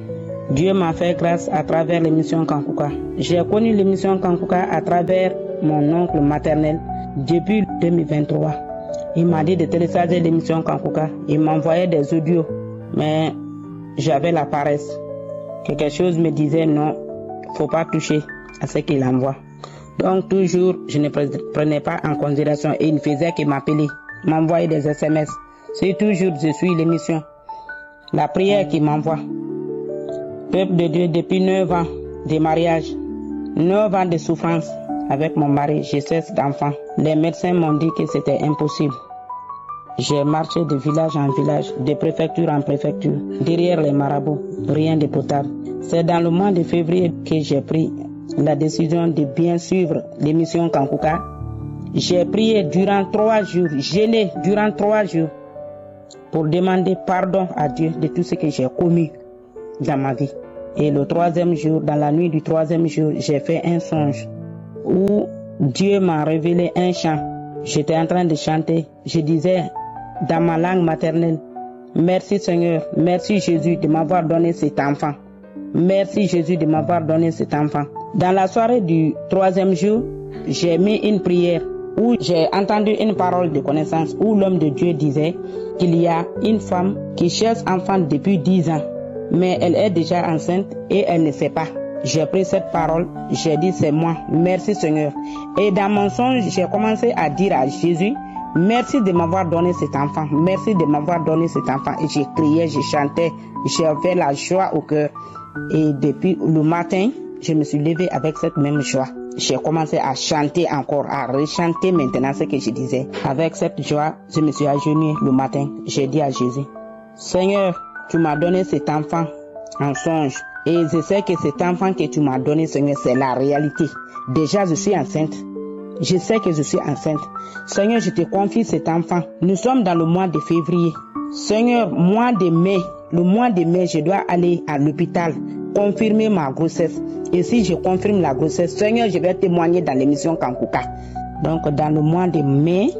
Dieu m'a fait grâce à travers l'émission Kankuka. J'ai connu l'émission Kankuka à travers mon oncle maternel depuis 2023. Il m'a dit de télécharger l'émission Kankuka. Il m'envoyait des audios, mais j'avais la paresse. Quelque chose me disait non, faut pas toucher à ce qu'il envoie. Donc toujours, je ne prenais pas en considération et il ne faisait que m'appeler, m'envoyer des SMS. C'est toujours, je suis l'émission, la prière qu'il m'envoie. Peuple de Dieu, depuis 9 ans de mariage, 9 ans de souffrance avec mon mari, j'ai 16 d'enfants. Les médecins m'ont dit que c'était impossible. J'ai marché de village en village, de préfecture en préfecture, derrière les marabouts, rien de potable. C'est dans le mois de février que j'ai pris la décision de bien suivre l'émission Kankuka. J'ai prié durant 3 jours, jeûné durant 3 jours pour demander pardon à Dieu de tout ce que j'ai commis dans ma vie. Et le 3e jour, dans la nuit du 3e jour, j'ai fait un songe où Dieu m'a révélé un chant. J'étais en train de chanter. Je disais dans ma langue maternelle, merci Seigneur, merci Jésus de m'avoir donné cet enfant. Merci Jésus de m'avoir donné cet enfant. Dans la soirée du 3e jour, j'ai mis une prière où j'ai entendu une parole de connaissance où l'homme de Dieu disait qu'il y a une femme qui cherche enfant depuis 10 ans. Mais elle est déjà enceinte et elle ne sait pas. J'ai pris cette parole, j'ai dit c'est moi, merci Seigneur. Et dans mon songe, j'ai commencé à dire à Jésus, merci de m'avoir donné cet enfant, merci de m'avoir donné cet enfant. Et j'ai crié, j'ai chanté, j'avais la joie au cœur. Et depuis le matin, je me suis levée avec cette même joie. J'ai commencé à chanter encore, à rechanter maintenant ce que je disais. Avec cette joie, je me suis agenouillée le matin. J'ai dit à Jésus, Seigneur, tu m'as donné cet enfant en songe. Et je sais que cet enfant que tu m'as donné, Seigneur, c'est la réalité. Déjà, je suis enceinte. Je sais que je suis enceinte. Seigneur, je te confie cet enfant. Nous sommes dans le mois de février. Seigneur, mois de mai. Le mois de mai, je dois aller à l'hôpital, confirmer ma grossesse. Et si je confirme la grossesse, Seigneur, je vais témoigner dans l'émission Kankuka. Donc, dans le mois de mai,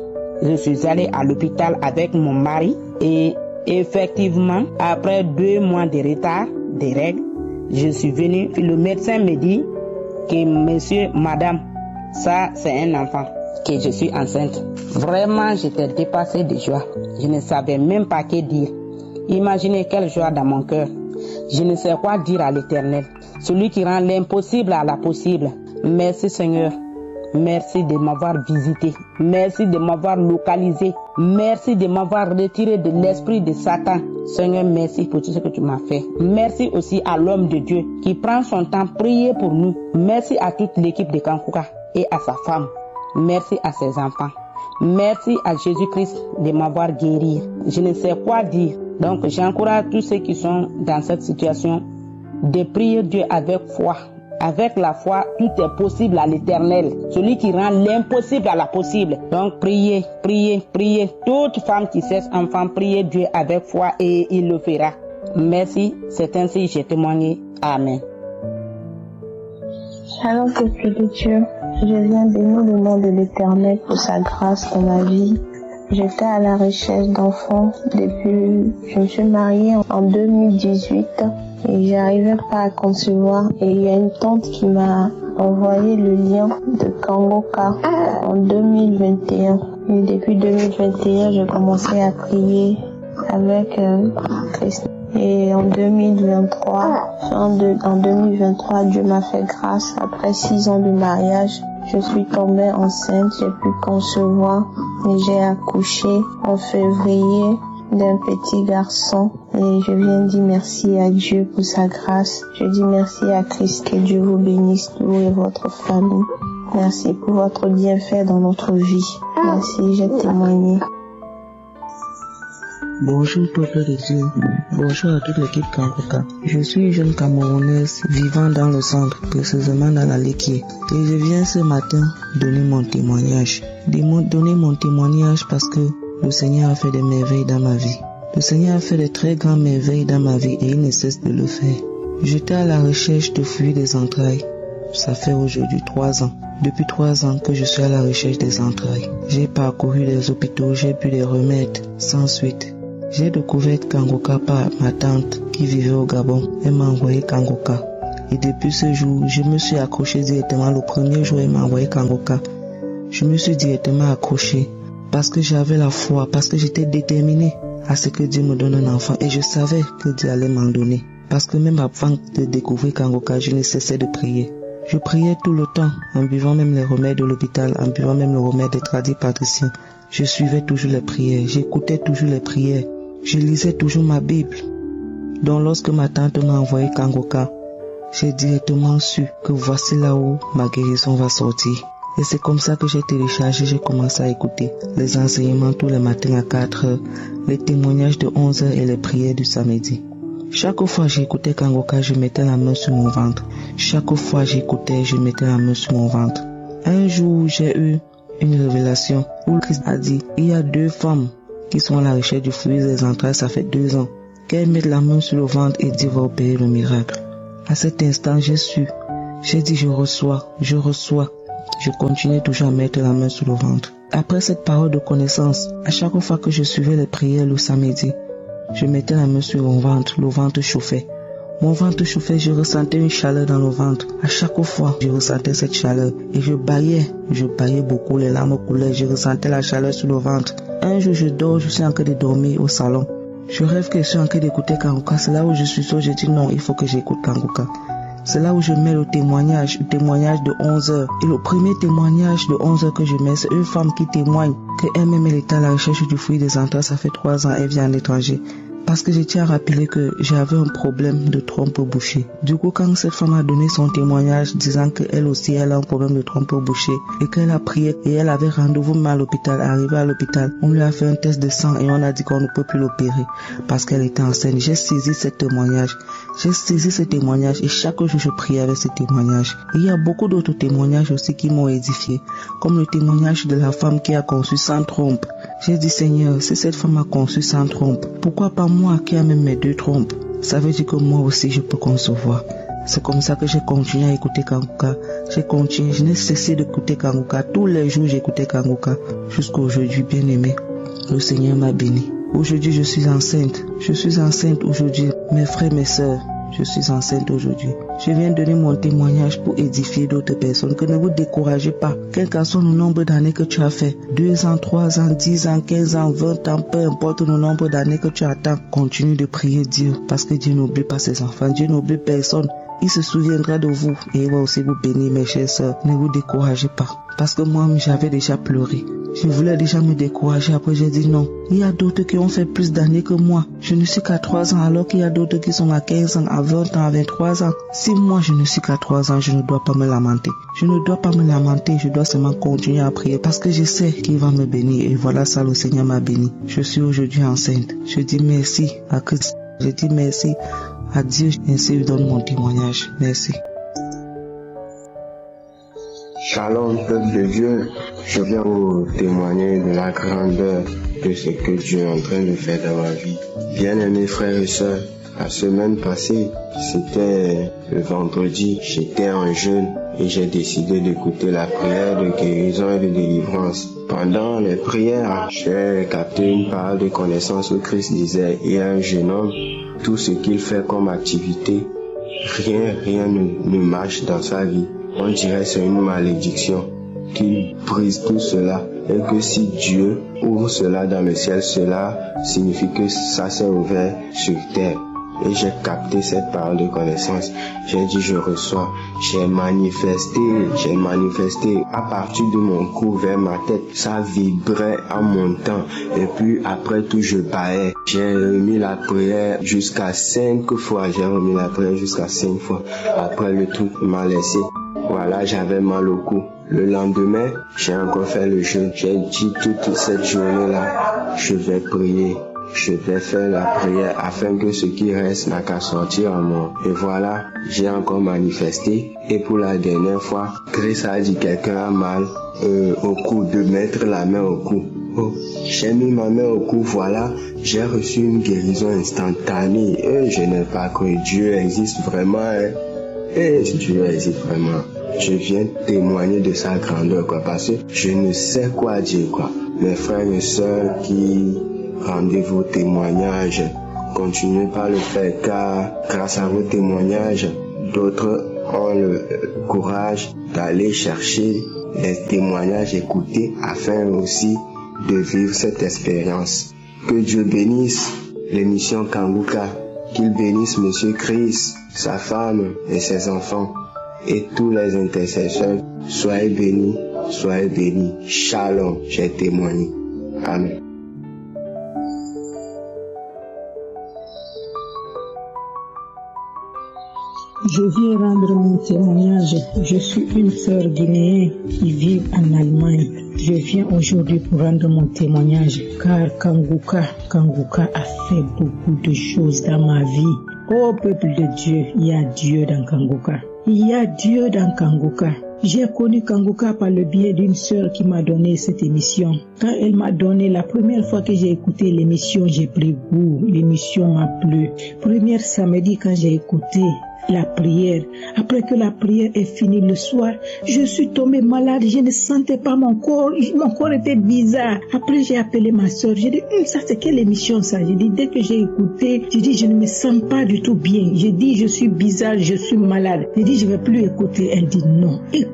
je suis allée à l'hôpital avec mon mari. Et effectivement, après 2 mois de retard des règles, je suis venue. Le médecin me dit que monsieur, madame, ça c'est un enfant, que je suis enceinte. Vraiment, j'étais dépassée de joie. Je ne savais même pas que dire. Imaginez quelle joie dans mon cœur. Je ne sais quoi dire à l'Éternel, celui qui rend l'impossible à la possible. Merci Seigneur. Merci de m'avoir visité. Merci de m'avoir localisé. Merci de m'avoir retiré de l'esprit de Satan. Seigneur, merci pour tout ce que tu m'as fait. Merci aussi à l'homme de Dieu qui prend son temps prier pour nous. Merci à toute l'équipe de Kankuka et à sa femme. Merci à ses enfants. Merci à Jésus-Christ de m'avoir guéri. Je ne sais quoi dire. Donc j'encourage tous ceux qui sont dans cette situation de prier Dieu avec foi. Avec la foi, tout est possible à l'Éternel, celui qui rend l'impossible à la possible. Donc priez, priez, priez. Toute femme qui cherche enfant, priez Dieu avec foi et il le fera. Merci, c'est ainsi que j'ai témoigné. Amen. Shalom, peuple de Dieu. Je viens bénir le nom de l'Éternel pour sa grâce dans ma vie. J'étais à la recherche d'enfants depuis, je me suis mariée en 2018 et j'arrivais pas à concevoir et il y a une tante qui m'a envoyé le lien de Kangoka en 2021 et depuis 2021 j'ai commencé à prier avec Christ. Et en 2023, en 2023, Dieu m'a fait grâce. Après 6 ans de mariage, je suis tombée enceinte, j'ai pu concevoir et j'ai accouché en février d'un petit garçon. Et je viens dire merci à Dieu pour sa grâce. Je dis merci à Christ, que Dieu vous bénisse, vous et votre famille. Merci pour votre bienfait dans notre vie. Merci, j'ai témoigné. Bonjour peuple de Dieu, bonjour à toute l'équipe Kangoka. Je suis une jeune Camerounaise vivant dans le centre, précisément dans la Léquier. Et je viens ce matin donner mon témoignage. Donner mon témoignage parce que le Seigneur a fait des merveilles dans ma vie. Le Seigneur a fait de très grandes merveilles dans ma vie et il ne cesse de le faire. J'étais à la recherche de fruits des entrailles. Ça fait aujourd'hui 3 ans. Depuis 3 ans que je suis à la recherche des entrailles. J'ai parcouru les hôpitaux, j'ai pu les remettre sans suite. J'ai découvert Kangoka par ma tante qui vivait au Gabon. Elle m'a envoyé Kangoka. Et depuis ce jour, je me suis accroché directement. Le premier jour, elle m'a envoyé Kangoka. Je me suis directement accroché parce que j'avais la foi, parce que j'étais déterminé à ce que Dieu me donne un enfant. Et je savais que Dieu allait m'en donner. Parce que même avant de découvrir Kangoka, je ne cessais de prier. Je priais tout le temps, en buvant même les remèdes de l'hôpital, en buvant même le remède des tradis patriciens. Je suivais toujours les prières, j'écoutais toujours les prières. Je lisais toujours ma Bible. Donc lorsque ma tante m'a envoyé Kangoka, j'ai directement su que voici là où ma guérison va sortir. Et c'est comme ça que j'ai téléchargé, j'ai commencé à écouter les enseignements tous les matins à 4h, les témoignages de 11h et les prières du samedi. Chaque fois j'écoutais Kangoka, je mettais la main sur mon ventre. Chaque fois j'écoutais, je mettais la main sur mon ventre. Un jour, j'ai eu une révélation où Christ a dit, il y a 2 femmes qui sont à la recherche du fruit des entrailles, ça fait 2 ans. Qu'elles mettent la main sur le ventre et Dieu va opérer le miracle. À cet instant, j'ai su. J'ai dit, je reçois. Je continuais toujours à mettre la main sur le ventre. Après cette parole de connaissance, à chaque fois que je suivais les prières le samedi, je mettais la main sur mon ventre, le ventre chauffait. Mon ventre chauffait, je ressentais une chaleur dans le ventre. À chaque fois, je ressentais cette chaleur et je baillais beaucoup, les larmes coulaient, je ressentais la chaleur sur le ventre. Un jour, je suis en train de dormir au salon. Je rêve que je suis en train d'écouter Kangoka. C'est là où je suis sorti, je dis non, il faut que j'écoute Kangoka. C'est là où je mets le témoignage de 11h. Et le premier témoignage de 11h que je mets, c'est une femme qui témoigne qu'elle-même elle était à la recherche du fruit des entrailles. Ça fait 3 ans, elle vient à l'étranger. Parce que je tiens à rappeler que j'avais un problème de trompe bouchée. Du coup, quand cette femme a donné son témoignage disant qu'elle aussi elle a un problème de trompe bouchée et qu'elle a prié et elle avait rendez-vous à l'hôpital, arrivée à l'hôpital, on lui a fait un test de sang et on a dit qu'on ne peut plus l'opérer parce qu'elle était enceinte. J'ai saisi ce témoignage. Et chaque jour je priais avec ce témoignage. Et il y a beaucoup d'autres témoignages aussi qui m'ont édifié, comme le témoignage de la femme qui a conçu sans trompe. J'ai dit Seigneur, si cette femme a conçu sans trompe, pourquoi pas moi qui a même mes 2 trompes? Ça veut dire que moi aussi je peux concevoir. C'est comme ça que j'ai continué à écouter Kangoka. Je n'ai cessé d'écouter Kangoka. Tous les jours j'écoutais Kangoka. Jusqu'à aujourd'hui, bien aimé. Le Seigneur m'a béni. Aujourd'hui je suis enceinte. Aujourd'hui. Mes frères, mes sœurs. Je suis enceinte aujourd'hui. Je viens donner mon témoignage pour édifier d'autres personnes. Que ne vous découragez pas. Quel qu'en soit le nombre d'années que tu as fait. 2 ans, 3 ans, 10 ans, 15 ans, 20 ans, peu importe le nombre d'années que tu attends. Continue de prier Dieu. Parce que Dieu n'oublie pas ses enfants. Dieu n'oublie personne. Il se souviendra de vous et il va aussi vous bénir, mes chères sœurs. Ne vous découragez pas. Parce que moi, j'avais déjà pleuré. Je voulais déjà me décourager. Après, j'ai dit non. Il y a d'autres qui ont fait plus d'années que moi. Je ne suis qu'à 3 ans alors qu'il y a d'autres qui sont à 15 ans, à 20 ans, à 23 ans. Si moi, je ne suis qu'à 3 ans, je ne dois pas me lamenter. Je dois seulement continuer à prier parce que je sais qu'il va me bénir. Et voilà ça, le Seigneur m'a béni. Je suis aujourd'hui enceinte. Je dis merci à Christ. Je dis merci à Dieu. Ainsi, je donne mon témoignage. Merci. Shalom, peuple de Dieu, je viens vous témoigner de la grandeur de ce que Dieu est en train de faire dans ma vie. Bien-aimés frères et sœurs, La semaine passée, c'était le vendredi, j'étais en jeûne et j'ai décidé d'écouter la prière de guérison et de délivrance. Pendant les prières, j'ai capté une parole de connaissance où Christ disait, il y a un jeune homme, tout ce qu'il fait comme activité, rien ne marche dans sa vie. On dirait que c'est une malédiction qui brise tout cela et que si Dieu ouvre cela dans le ciel, cela signifie que ça s'est ouvert sur terre. Et j'ai capté cette parole de connaissance. J'ai dit je reçois. J'ai manifesté. À partir de mon cou vers ma tête, ça vibrait en montant. Et puis après tout, je bâillais. J'ai remis la prière jusqu'à 5 fois. Après le truc m'a laissé. Voilà, j'avais mal au cou. Le lendemain, j'ai encore fait le jeûne. J'ai dit toute cette journée-là, je vais prier. Je vais faire la prière afin que ce qui reste n'a qu'à sortir en moi. Et voilà, j'ai encore manifesté. Et pour la dernière fois, Christ a dit quelqu'un a mal au cou, de mettre la main au cou. Oh, j'ai mis ma main au cou, voilà, j'ai reçu une guérison instantanée. Et je n'ai pas cru, Dieu existe vraiment. Et Dieu existe vraiment. Je viens témoigner de sa grandeur, parce que je ne sais quoi dire, Mes frères et sœurs qui rendez vos témoignages, continuez pas le faire, car grâce à vos témoignages, d'autres ont le courage d'aller chercher les témoignages écoutés afin aussi de vivre cette expérience. Que Dieu bénisse l'émission Kanguka, qu'il bénisse Monsieur Christ, sa femme et ses enfants et tous les intercesseurs. Soyez bénis. Shalom, j'ai témoigné. Amen. Je viens rendre mon témoignage. Je suis une sœur guinéenne qui vit en Allemagne. Je viens aujourd'hui pour rendre mon témoignage car Kanguka a fait beaucoup de choses dans ma vie. Ô peuple de Dieu, il y a Dieu dans Kanguka. J'ai connu Kanguka par le biais d'une sœur qui m'a donné cette émission. Quand elle m'a donné, la première fois que j'ai écouté l'émission, j'ai pris goût. L'émission m'a plu. Premier samedi quand j'ai écouté la prière, après que la prière est finie le soir, je suis tombée malade, je ne sentais pas mon corps était bizarre. Après j'ai appelé ma soeur, j'ai dit, ça c'est quelle émission ça? J'ai dit, dès que j'ai écouté, j'ai dit, je ne me sens pas du tout bien. J'ai dit, je suis bizarre, je suis malade. J'ai dit, je ne vais plus écouter. Elle dit, non, écoute.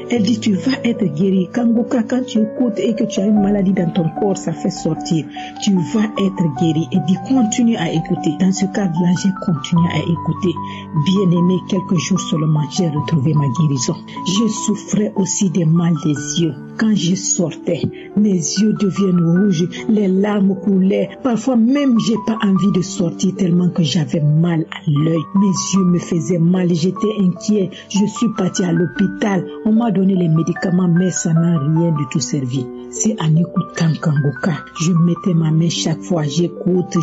Elle dit, tu vas être guéri. Kanguka, quand tu écoutes et que tu as une maladie dans ton corps, ça fait sortir. Tu vas être guéri. Elle dit, continue à écouter. Dans ce cadre-là, j'ai continué à écouter. Bien aimé, quelques jours seulement, j'ai retrouvé ma guérison. Je souffrais aussi des mal des yeux. Quand je sortais, mes yeux deviennent rouges, les larmes coulaient. Parfois même, j'ai pas envie de sortir tellement que j'avais mal à l'œil. Mes yeux me faisaient mal, j'étais inquiet. Je suis partie à l'hôpital. On m'a donné les médicaments, mais ça n'a rien du tout servi. C'est en écoutant Kanguka. Je mettais ma main chaque fois. J'écoute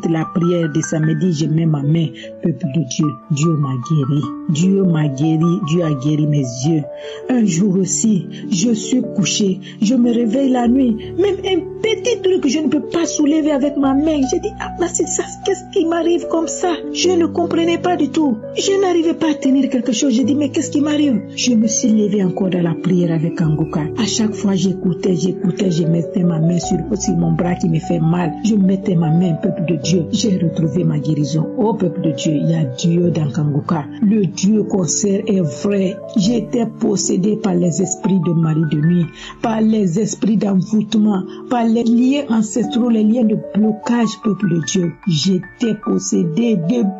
la prière de samedi. Je mets ma main. Peuple de Dieu, Dieu m'a guéri. Dieu a guéri mes yeux. Un jour aussi, je suis couché. Je me réveille la nuit. Même un petit truc que je ne peux pas soulever avec ma main. J'ai dit, c'est ça, qu'est-ce qui m'arrive comme ça? Je ne comprenais pas du tout. Je n'arrivais pas à tenir quelque chose. J'ai dit, mais qu'est-ce qui m'arrive? Je me suis levée encore dans la prière avec Kanguka. À chaque fois, j'écoutais, je mettais ma main sur mon bras qui me fait mal. Je mettais ma main, peuple de Dieu. J'ai retrouvé ma guérison. Oh, peuple de Dieu, il y a Dieu dans Kanguka. Le Dieu qu'on sert est vrai. J'étais possédée par les esprits de mari de nuit, par les esprits d'envoûtement, par les liens ancestraux, les liens de blocage, peuple de Dieu. J'étais possédée depuis.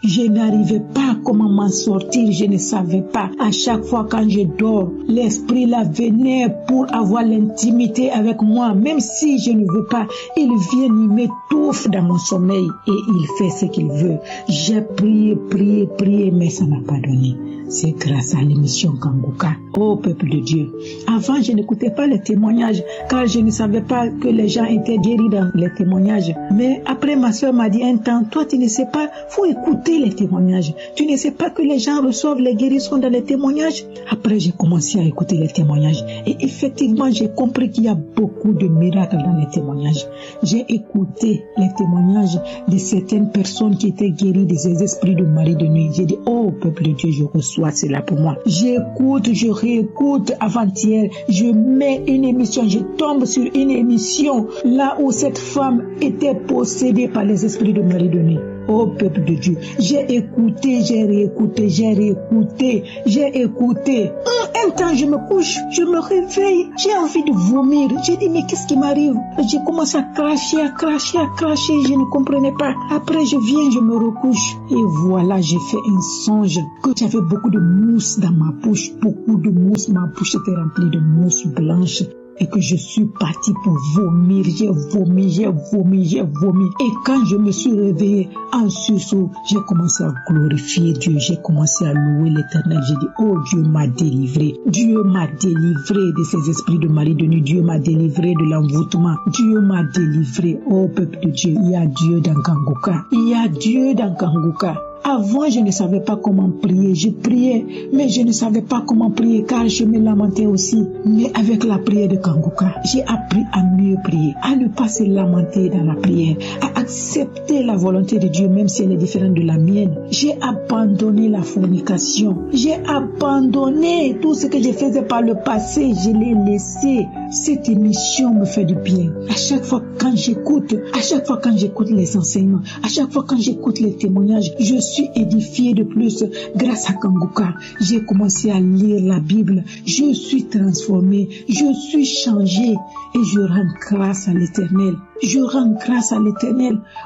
Je n'arrivais pas à comment m'en sortir. Je ne savais pas. À chaque fois quand je dors, l'esprit là venait pour avoir l'intimité avec moi. Même si je ne veux pas, il vient, il m'étouffe dans mon sommeil et il fait ce qu'il veut. J'ai prié, mais ça n'a pas donné. C'est grâce à l'émission Kanguka. Oh peuple de Dieu. Avant, je n'écoutais pas les témoignages car je ne savais pas que les gens étaient guéris dans les témoignages. Mais après, ma soeur m'a dit un temps, toi tu ne sais pas, faut écouter les témoignages. Tu ne sais pas que les gens reçoivent les guérisons dans les témoignages. Après, j'ai commencé à écouter les témoignages et effectivement, j'ai compris qu'il y a beaucoup de miracles dans les témoignages. J'ai écouté les témoignages de certaines personnes qui étaient guéries de ces esprits de mari de nuit. J'ai dit, oh, peuple de Dieu, je reçois cela pour moi. J'écoute, je réécoute avant-hier. Je mets une émission, je tombe sur une émission là où cette femme était possédée par les esprits de mari de nuit. Oh peuple de Dieu, j'ai écouté, j'ai réécouté, j'ai écouté. Un temps je me couche, je me réveille, j'ai envie de vomir. J'ai dit mais qu'est-ce qui m'arrive? J'ai commencé à cracher, je ne comprenais pas. Après je viens, je me recouche et voilà, j'ai fait un songe que j'avais beaucoup de mousse dans ma bouche, beaucoup de mousse, ma bouche était remplie de mousse blanche. Et que je suis partie pour vomir, j'ai vomi. Et quand je me suis réveillée en sursaut, j'ai commencé à glorifier Dieu, j'ai commencé à louer l'Éternel. J'ai dit, oh Dieu m'a délivré de ces esprits de mari de nuit, Dieu m'a délivré de l'envoûtement, Dieu m'a délivré. Oh peuple de Dieu, il y a Dieu dans Kanguka. Avant, je ne savais pas comment prier. Je priais, mais je ne savais pas comment prier car je me lamentais aussi. Mais avec la prière de Kanguka, j'ai appris à mieux prier, à ne pas se lamenter dans la prière, à accepter la volonté de Dieu même si elle est différente de la mienne. J'ai abandonné la fornication. J'ai abandonné tout ce que je faisais par le passé. Je l'ai laissé. Cette émission me fait du bien. À chaque fois quand j'écoute les enseignements, à chaque fois quand j'écoute les témoignages, je suis édifié de plus grâce à Kanguka. J'ai commencé à lire la Bible. Je suis transformé. Je suis changé. Et je rends grâce à l'Éternel.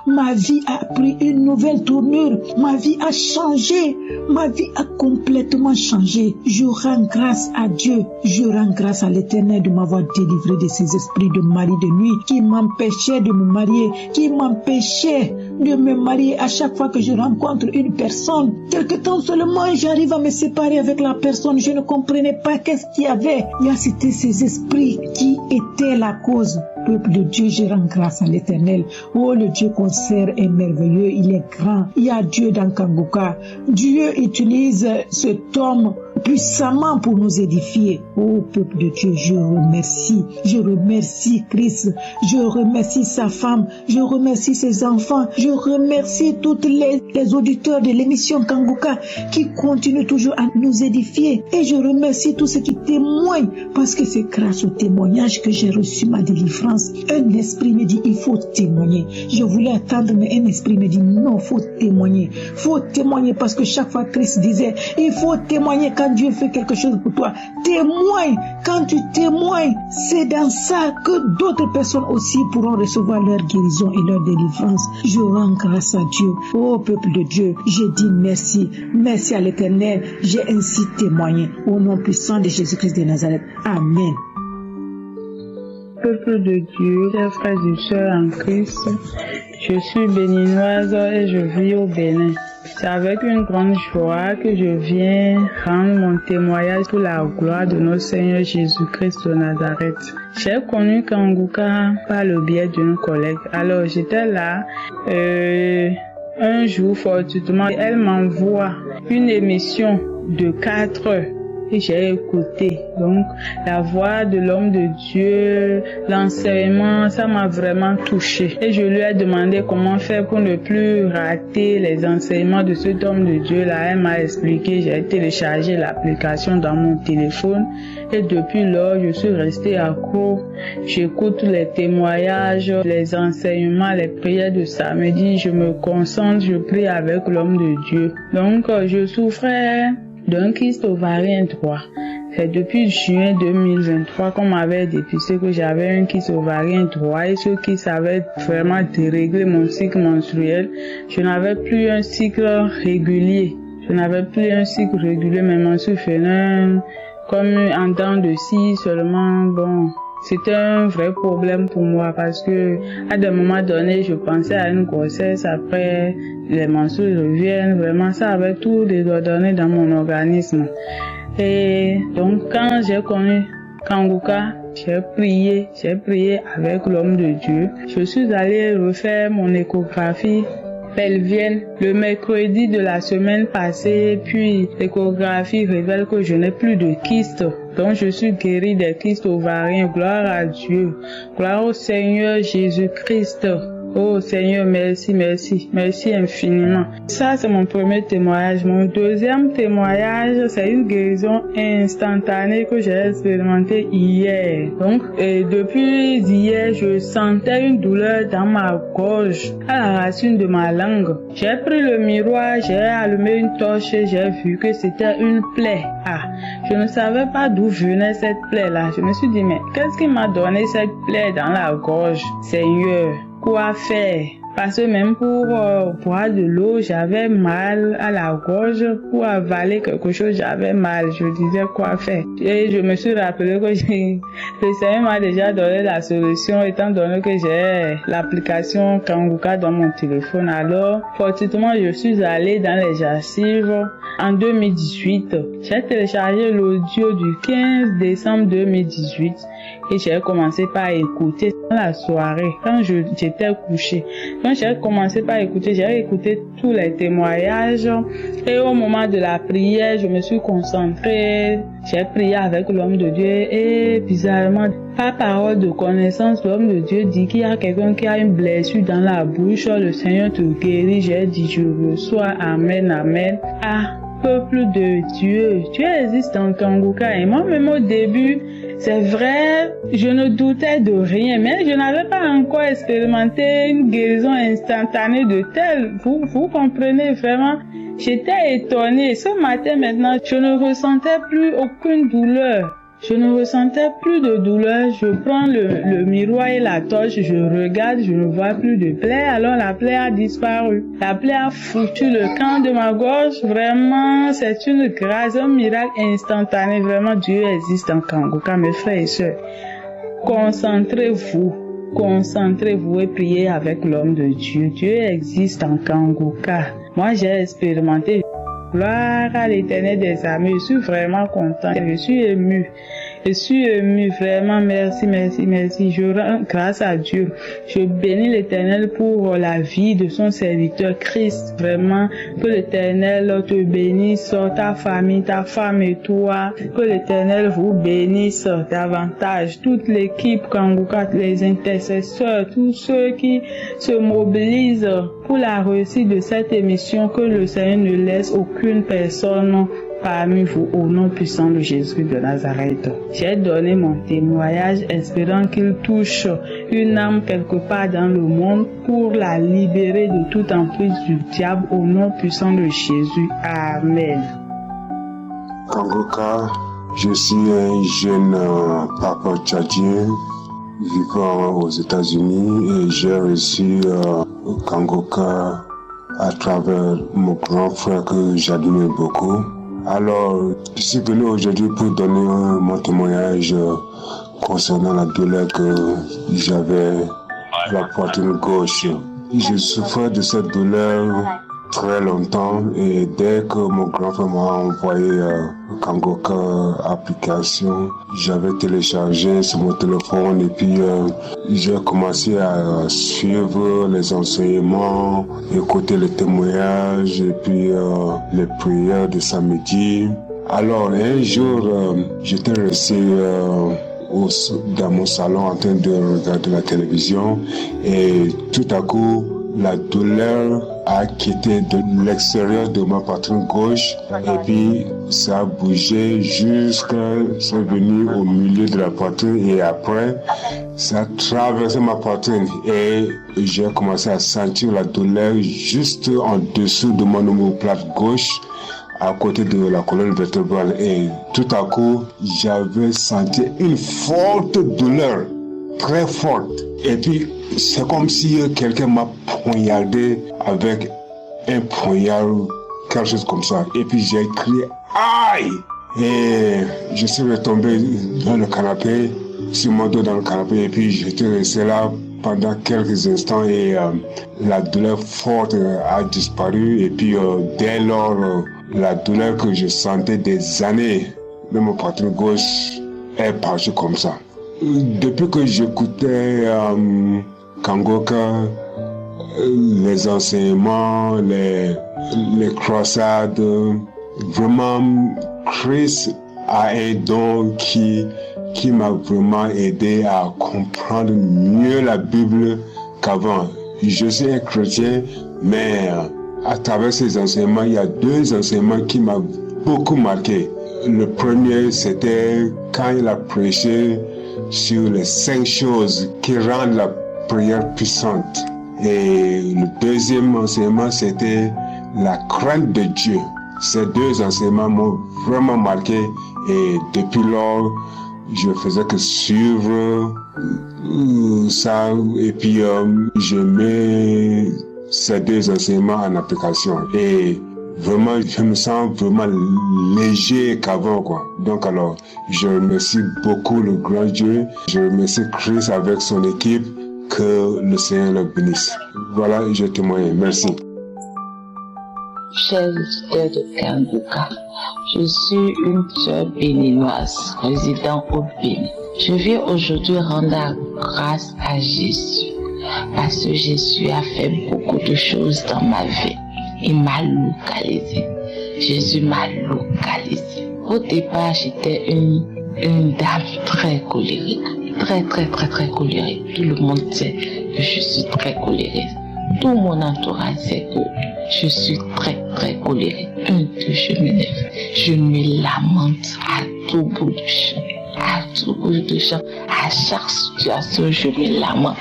Ma vie a pris une nouvelle tournure. Ma vie a changé. Ma vie a complètement changé. Je rends grâce à Dieu. Je rends grâce à l'Éternel de m'avoir délivré de ces esprits de mari de nuit qui m'empêchaient de me marier, qui m'empêchaient de me marier à chaque fois que je rencontre une personne. Quelque temps seulement, j'arrive à me séparer avec la personne. Je ne comprenais pas qu'est-ce qu'il y avait. C'était ces esprits qui étaient la cause. Peuple de Dieu, je rends grâce à l'Éternel. Oh, le Dieu qu'on sert est merveilleux, il est grand. Il y a Dieu dans Kanguka. Dieu utilise cet homme puissamment pour nous édifier. Oh, peuple de Dieu, je remercie Christ, je remercie sa femme, je remercie ses enfants, je remercie toutes les auditeurs de l'émission Kanguka qui continuent toujours à nous édifier. Et je remercie tous ceux qui témoignent parce que c'est grâce au témoignage que j'ai reçu ma délivrance. Un esprit me dit, il faut témoigner. Je voulais attendre, mais un esprit me dit, non, faut témoigner. Faut témoigner parce que chaque fois Christ disait, il faut témoigner quand Dieu fait quelque chose pour toi. Témoigne. Quand tu témoignes, c'est dans ça que d'autres personnes aussi pourront recevoir leur guérison et leur délivrance. Je rends grâce à Dieu. Oh peuple de Dieu, je dis merci. Merci à l'Éternel. J'ai ainsi témoigné. Au nom puissant de Jésus-Christ de Nazareth. Amen. Peuple de Dieu, chers frères et sœurs en Christ, je suis béninoise et je vis au Bénin. C'est avec une grande joie que je viens rendre mon témoignage pour la gloire de notre Seigneur Jésus-Christ de Nazareth. J'ai connu Kanguka par le biais d'une collègue. Alors j'étais là, un jour fortuitement, elle m'envoie une émission de 4 heures. Et j'ai écouté. Donc, la voix de l'homme de Dieu, l'enseignement, ça m'a vraiment touché. Et je lui ai demandé comment faire pour ne plus rater les enseignements de cet homme de Dieu là. Elle m'a expliqué, j'ai téléchargé l'application dans mon téléphone. Et depuis lors, je suis restée accro. J'écoute les témoignages, les enseignements, les prières de samedi. Je me concentre, je prie avec l'homme de Dieu. Donc, je souffrais d'un kyste ovarien droit. C'est depuis juin 2023 qu'on m'avait dépisté que j'avais un kyste ovarien droit et ce kyste avait vraiment déréglé mon cycle menstruel. Je n'avais plus un cycle régulier. Mes menstrues faisaient comme en temps de scie seulement. Bon, c'était un vrai problème pour moi parce que à des moments donnés, je pensais à une grossesse, après les menstrues reviennent, vraiment ça avait tout désordonné dans mon organisme. Et donc quand j'ai connu Kanguka, j'ai prié avec l'homme de Dieu. Je suis allée refaire mon échographie pelvienne le mercredi de la semaine passée, puis l'échographie révèle que je n'ai plus de kyste. Donc je suis guérie des kystes ovariens. Gloire à Dieu. Gloire au Seigneur Jésus-Christ. Oh Seigneur, merci, merci, merci infiniment. Ça, c'est mon premier témoignage. Mon deuxième témoignage, c'est une guérison instantanée que j'ai expérimentée hier. Donc, depuis hier, je sentais une douleur dans ma gorge, à la racine de ma langue. J'ai pris le miroir, j'ai allumé une torche et j'ai vu que c'était une plaie. Je ne savais pas d'où venait cette plaie-là. Je me suis dit, mais qu'est-ce qui m'a donné cette plaie dans la gorge? Seigneur, quoi faire? Parce que même pour boire de l'eau, j'avais mal à la gorge. Pour avaler quelque chose, j'avais mal. Je disais quoi faire. Et je me suis rappelé que le Seigneur m'a déjà donné la solution, étant donné que j'ai l'application Kanguka dans mon téléphone. Alors, fortuitement, je suis allée dans les archives en 2018. J'ai téléchargé l'audio du 15 décembre 2018 et j'ai commencé par écouter dans la soirée quand j'étais couchée. Quand j'ai commencé par écouter, j'ai écouté tous les témoignages et au moment de la prière, je me suis concentrée. J'ai prié avec l'homme de Dieu et bizarrement, par parole de connaissance, l'homme de Dieu dit qu'il y a quelqu'un qui a une blessure dans la bouche. Le Seigneur te guérit. J'ai dit, je reçois. Amen, amen. Peuple de Dieu, Dieu existe en Kanguka. Et moi-même au début, c'est vrai, je ne doutais de rien, mais je n'avais pas encore expérimenté une guérison instantanée de telle. Vous comprenez vraiment? J'étais étonnée. Ce matin maintenant, je ne ressentais plus aucune douleur. Je ne ressentais plus de douleur. Je prends le miroir et la torche, je regarde, je ne vois plus de plaie. Alors la plaie a disparu. La plaie a foutu le camp de ma gorge. Vraiment, c'est une grâce, un miracle instantané. Vraiment, Dieu existe en Kanguka, mes frères et sœurs. Concentrez-vous et priez avec l'homme de Dieu. Dieu existe en Kanguka. Moi, j'ai expérimenté. Gloire à l'Éternel des armées. Je suis vraiment content. Je suis ému. Vraiment. Merci, merci, merci. Je rends grâce à Dieu. Je bénis l'Éternel pour la vie de son serviteur Christ. Vraiment. Que l'Éternel te bénisse, ta famille, ta femme et toi. Que l'Éternel vous bénisse davantage. Toute l'équipe Kanguka, les intercesseurs, tous ceux qui se mobilisent pour la réussite de cette émission, que le Seigneur ne laisse aucune personne parmi vous au nom puissant de Jésus de Nazareth. J'ai donné mon témoignage espérant qu'il touche une âme quelque part dans le monde pour la libérer de toute emprise du diable au nom puissant de Jésus. Amen. Kanguka, je suis un jeune papa tchadien vivant aux États-Unis et j'ai reçu Kanguka à travers mon grand frère que j'admire beaucoup. Alors, je suis venu aujourd'hui pour donner mon témoignage concernant la douleur que j'avais à la poitrine gauche. Je souffrais de cette douleur très longtemps et dès que mon grand frère m'a envoyé Kanguka application, j'avais téléchargé sur mon téléphone et puis j'ai commencé à suivre les enseignements, écouter les témoignages et puis les prières de samedi. Alors un jour, j'étais resté dans mon salon en train de regarder la télévision et tout à coup, la douleur a quitté de l'extérieur de ma poitrine gauche et puis ça a bougé jusqu'à c'est venu au milieu de la poitrine et après ça a traversé ma poitrine et j'ai commencé à sentir la douleur juste en dessous de mon omoplate gauche à côté de la colonne vertébrale et tout à coup j'avais senti une forte douleur, très forte et puis c'est comme si quelqu'un m'a poignardé avec un poignard, quelque chose comme ça. Et puis j'ai crié aïe! Et je suis retombé dans le canapé, sur mon dos dans le canapé, et puis j'étais resté là pendant quelques instants et la douleur forte a disparu. Et puis dès lors, la douleur que je sentais des années de mon poitrine gauche est partie comme ça. Depuis que j'écoutais Kanguka, les enseignements, les croisades. Vraiment, Christ a un don qui m'a vraiment aidé à comprendre mieux la Bible qu'avant. Je suis un chrétien, mais à travers ces enseignements, il y a 2 enseignements qui m'ont beaucoup marqué. Le premier, c'était quand il a prêché sur les 5 choses qui rendent la prière puissante. Et le deuxième enseignement, c'était la crainte de Dieu. Ces 2 enseignements m'ont vraiment marqué et depuis lors, je faisais que suivre ça et puis je mets ces 2 enseignements en application. Et vraiment, je me sens vraiment léger qu'avant, quoi. Donc alors, je remercie beaucoup le grand Dieu. Je remercie Christ avec son équipe. Que le Seigneur le bénisse. Voilà, je témoigne. Merci. Chers auditeurs de Kanguka, je suis une sœur béninoise résidant au Bénin. Je viens aujourd'hui rendre grâce à Jésus parce que Jésus a fait beaucoup de choses dans ma vie. Il m'a localisé. Jésus m'a localisé. Au départ, j'étais une dame très colérique. Très colérique. Tout le monde sait que je suis très colérique. Tout mon entourage sait que je suis très colérique. Je m'énerve. Je me lamente à tout bout de champ. À chaque situation, je me lamente.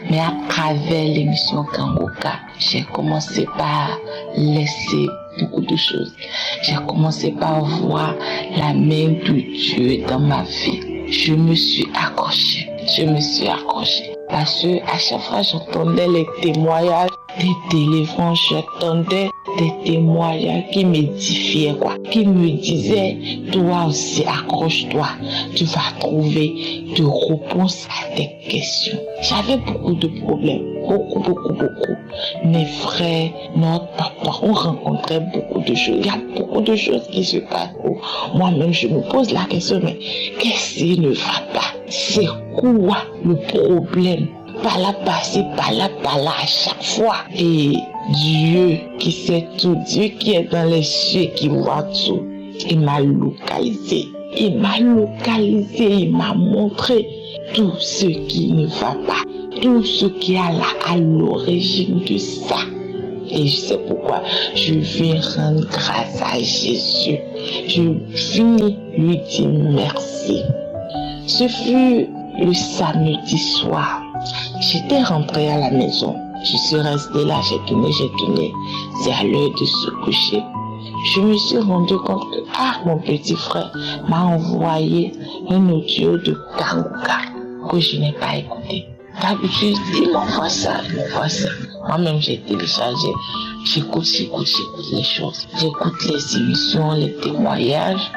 Mais à travers l'émission Kanguka, j'ai commencé par laisser beaucoup de choses. J'ai commencé par voir la main de Dieu dans ma vie. Je me suis accrochée. Parce que à chaque fois, j'entendais les témoignages des téléphones, j'entendais des témoignages qui m'édifiaient, qui me disaient, toi aussi, accroche-toi, tu vas trouver de réponses à tes questions. J'avais beaucoup de problèmes, beaucoup. Mes frères, notre papa, on rencontrait beaucoup de choses. Il y a beaucoup de choses qui se passent. Moi-même, je me pose la question, mais qu'est-ce qui ne va pas? C'est quoi le problème? Par là, à chaque fois. Et Dieu qui sait tout, Dieu qui est dans les cieux, qui voit tout, il m'a localisé. Il m'a montré tout ce qui ne va pas, tout ce qui est à l'origine de ça. Et je sais pourquoi je viens rendre grâce à Jésus. Je viens lui dire merci. Ce fut le samedi soir. J'étais rentrée à la maison. Je suis restée là, j'ai tourné. C'est à l'heure de se coucher. Je me suis rendu compte que mon petit frère m'a envoyé un audio de Kanguka que je n'ai pas écouté. D'habitude, il m'envoie ça. Moi-même, j'ai téléchargé. J'écoute les choses. J'écoute les émissions, les témoignages.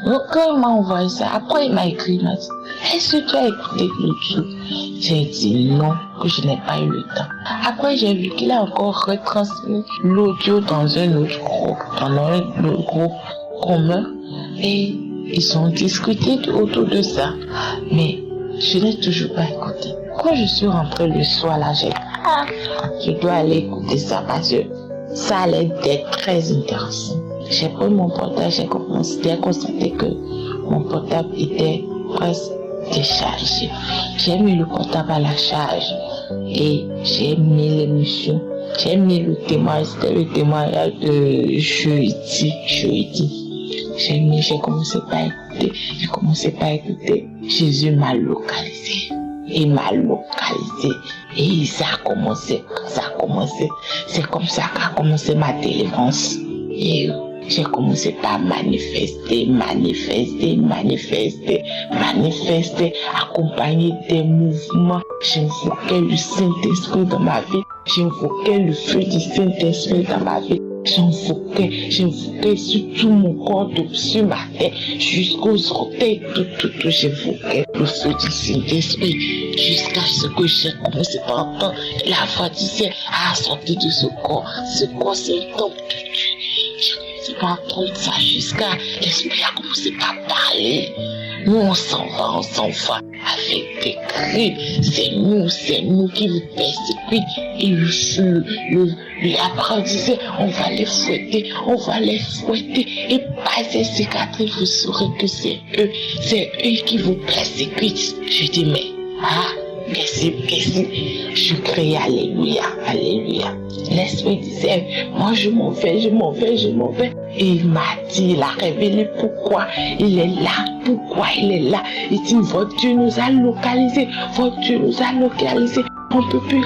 Donc, quand il m'a envoyé ça, après il m'a écrit, il m'a dit, est-ce que tu as écouté l'audio? J'ai dit non, que je n'ai pas eu le temps. Après, j'ai vu qu'il a encore retransmis l'audio dans un autre groupe commun. Et ils ont discuté autour de ça. Mais je n'ai toujours pas écouté. Quand je suis rentrée le soir là, j'ai dit, je dois aller écouter ça parce que ça allait être très intéressant. J'ai pris mon portable, j'ai constaté que mon portable était presque déchargé. J'ai mis le portable à la charge et j'ai mis l'émission. J'ai mis le témoignage, c'était le témoignage de jeudi. J'ai commencé par écouter. Jésus m'a localisé. Il m'a localisé. Et ça a commencé. C'est comme ça qu'a commencé ma délivrance. Et j'ai commencé par manifester, accompagner des mouvements. J'invoquais le Saint-Esprit dans ma vie. J'invoquais le feu du Saint-Esprit dans ma vie. J'invoquais sur tout mon corps, sur ma tête, jusqu'aux orteils, tout, j'invoquais le feu du Saint-Esprit, jusqu'à ce que j'ai commencé par entendre la voix du ciel à sortir de ce corps. Ce corps, c'est le temple de Dieu. J'ai commencé par entendre ça jusqu'à l'Esprit a commencé par parler. Nous, on s'en va avec des cris. C'est nous qui vous persécutons. Et l'apprenti disait, on va les fouetter. Et pas ces cicatrices, vous saurez que c'est eux qui vous persécutent. Je dis, mais, qu'est-ce que je crie alléluia. L'esprit disait, moi je m'en vais. Et il m'a dit, il a révélé pourquoi il est là. Il dit, votre Dieu nous a localisés. On peut plus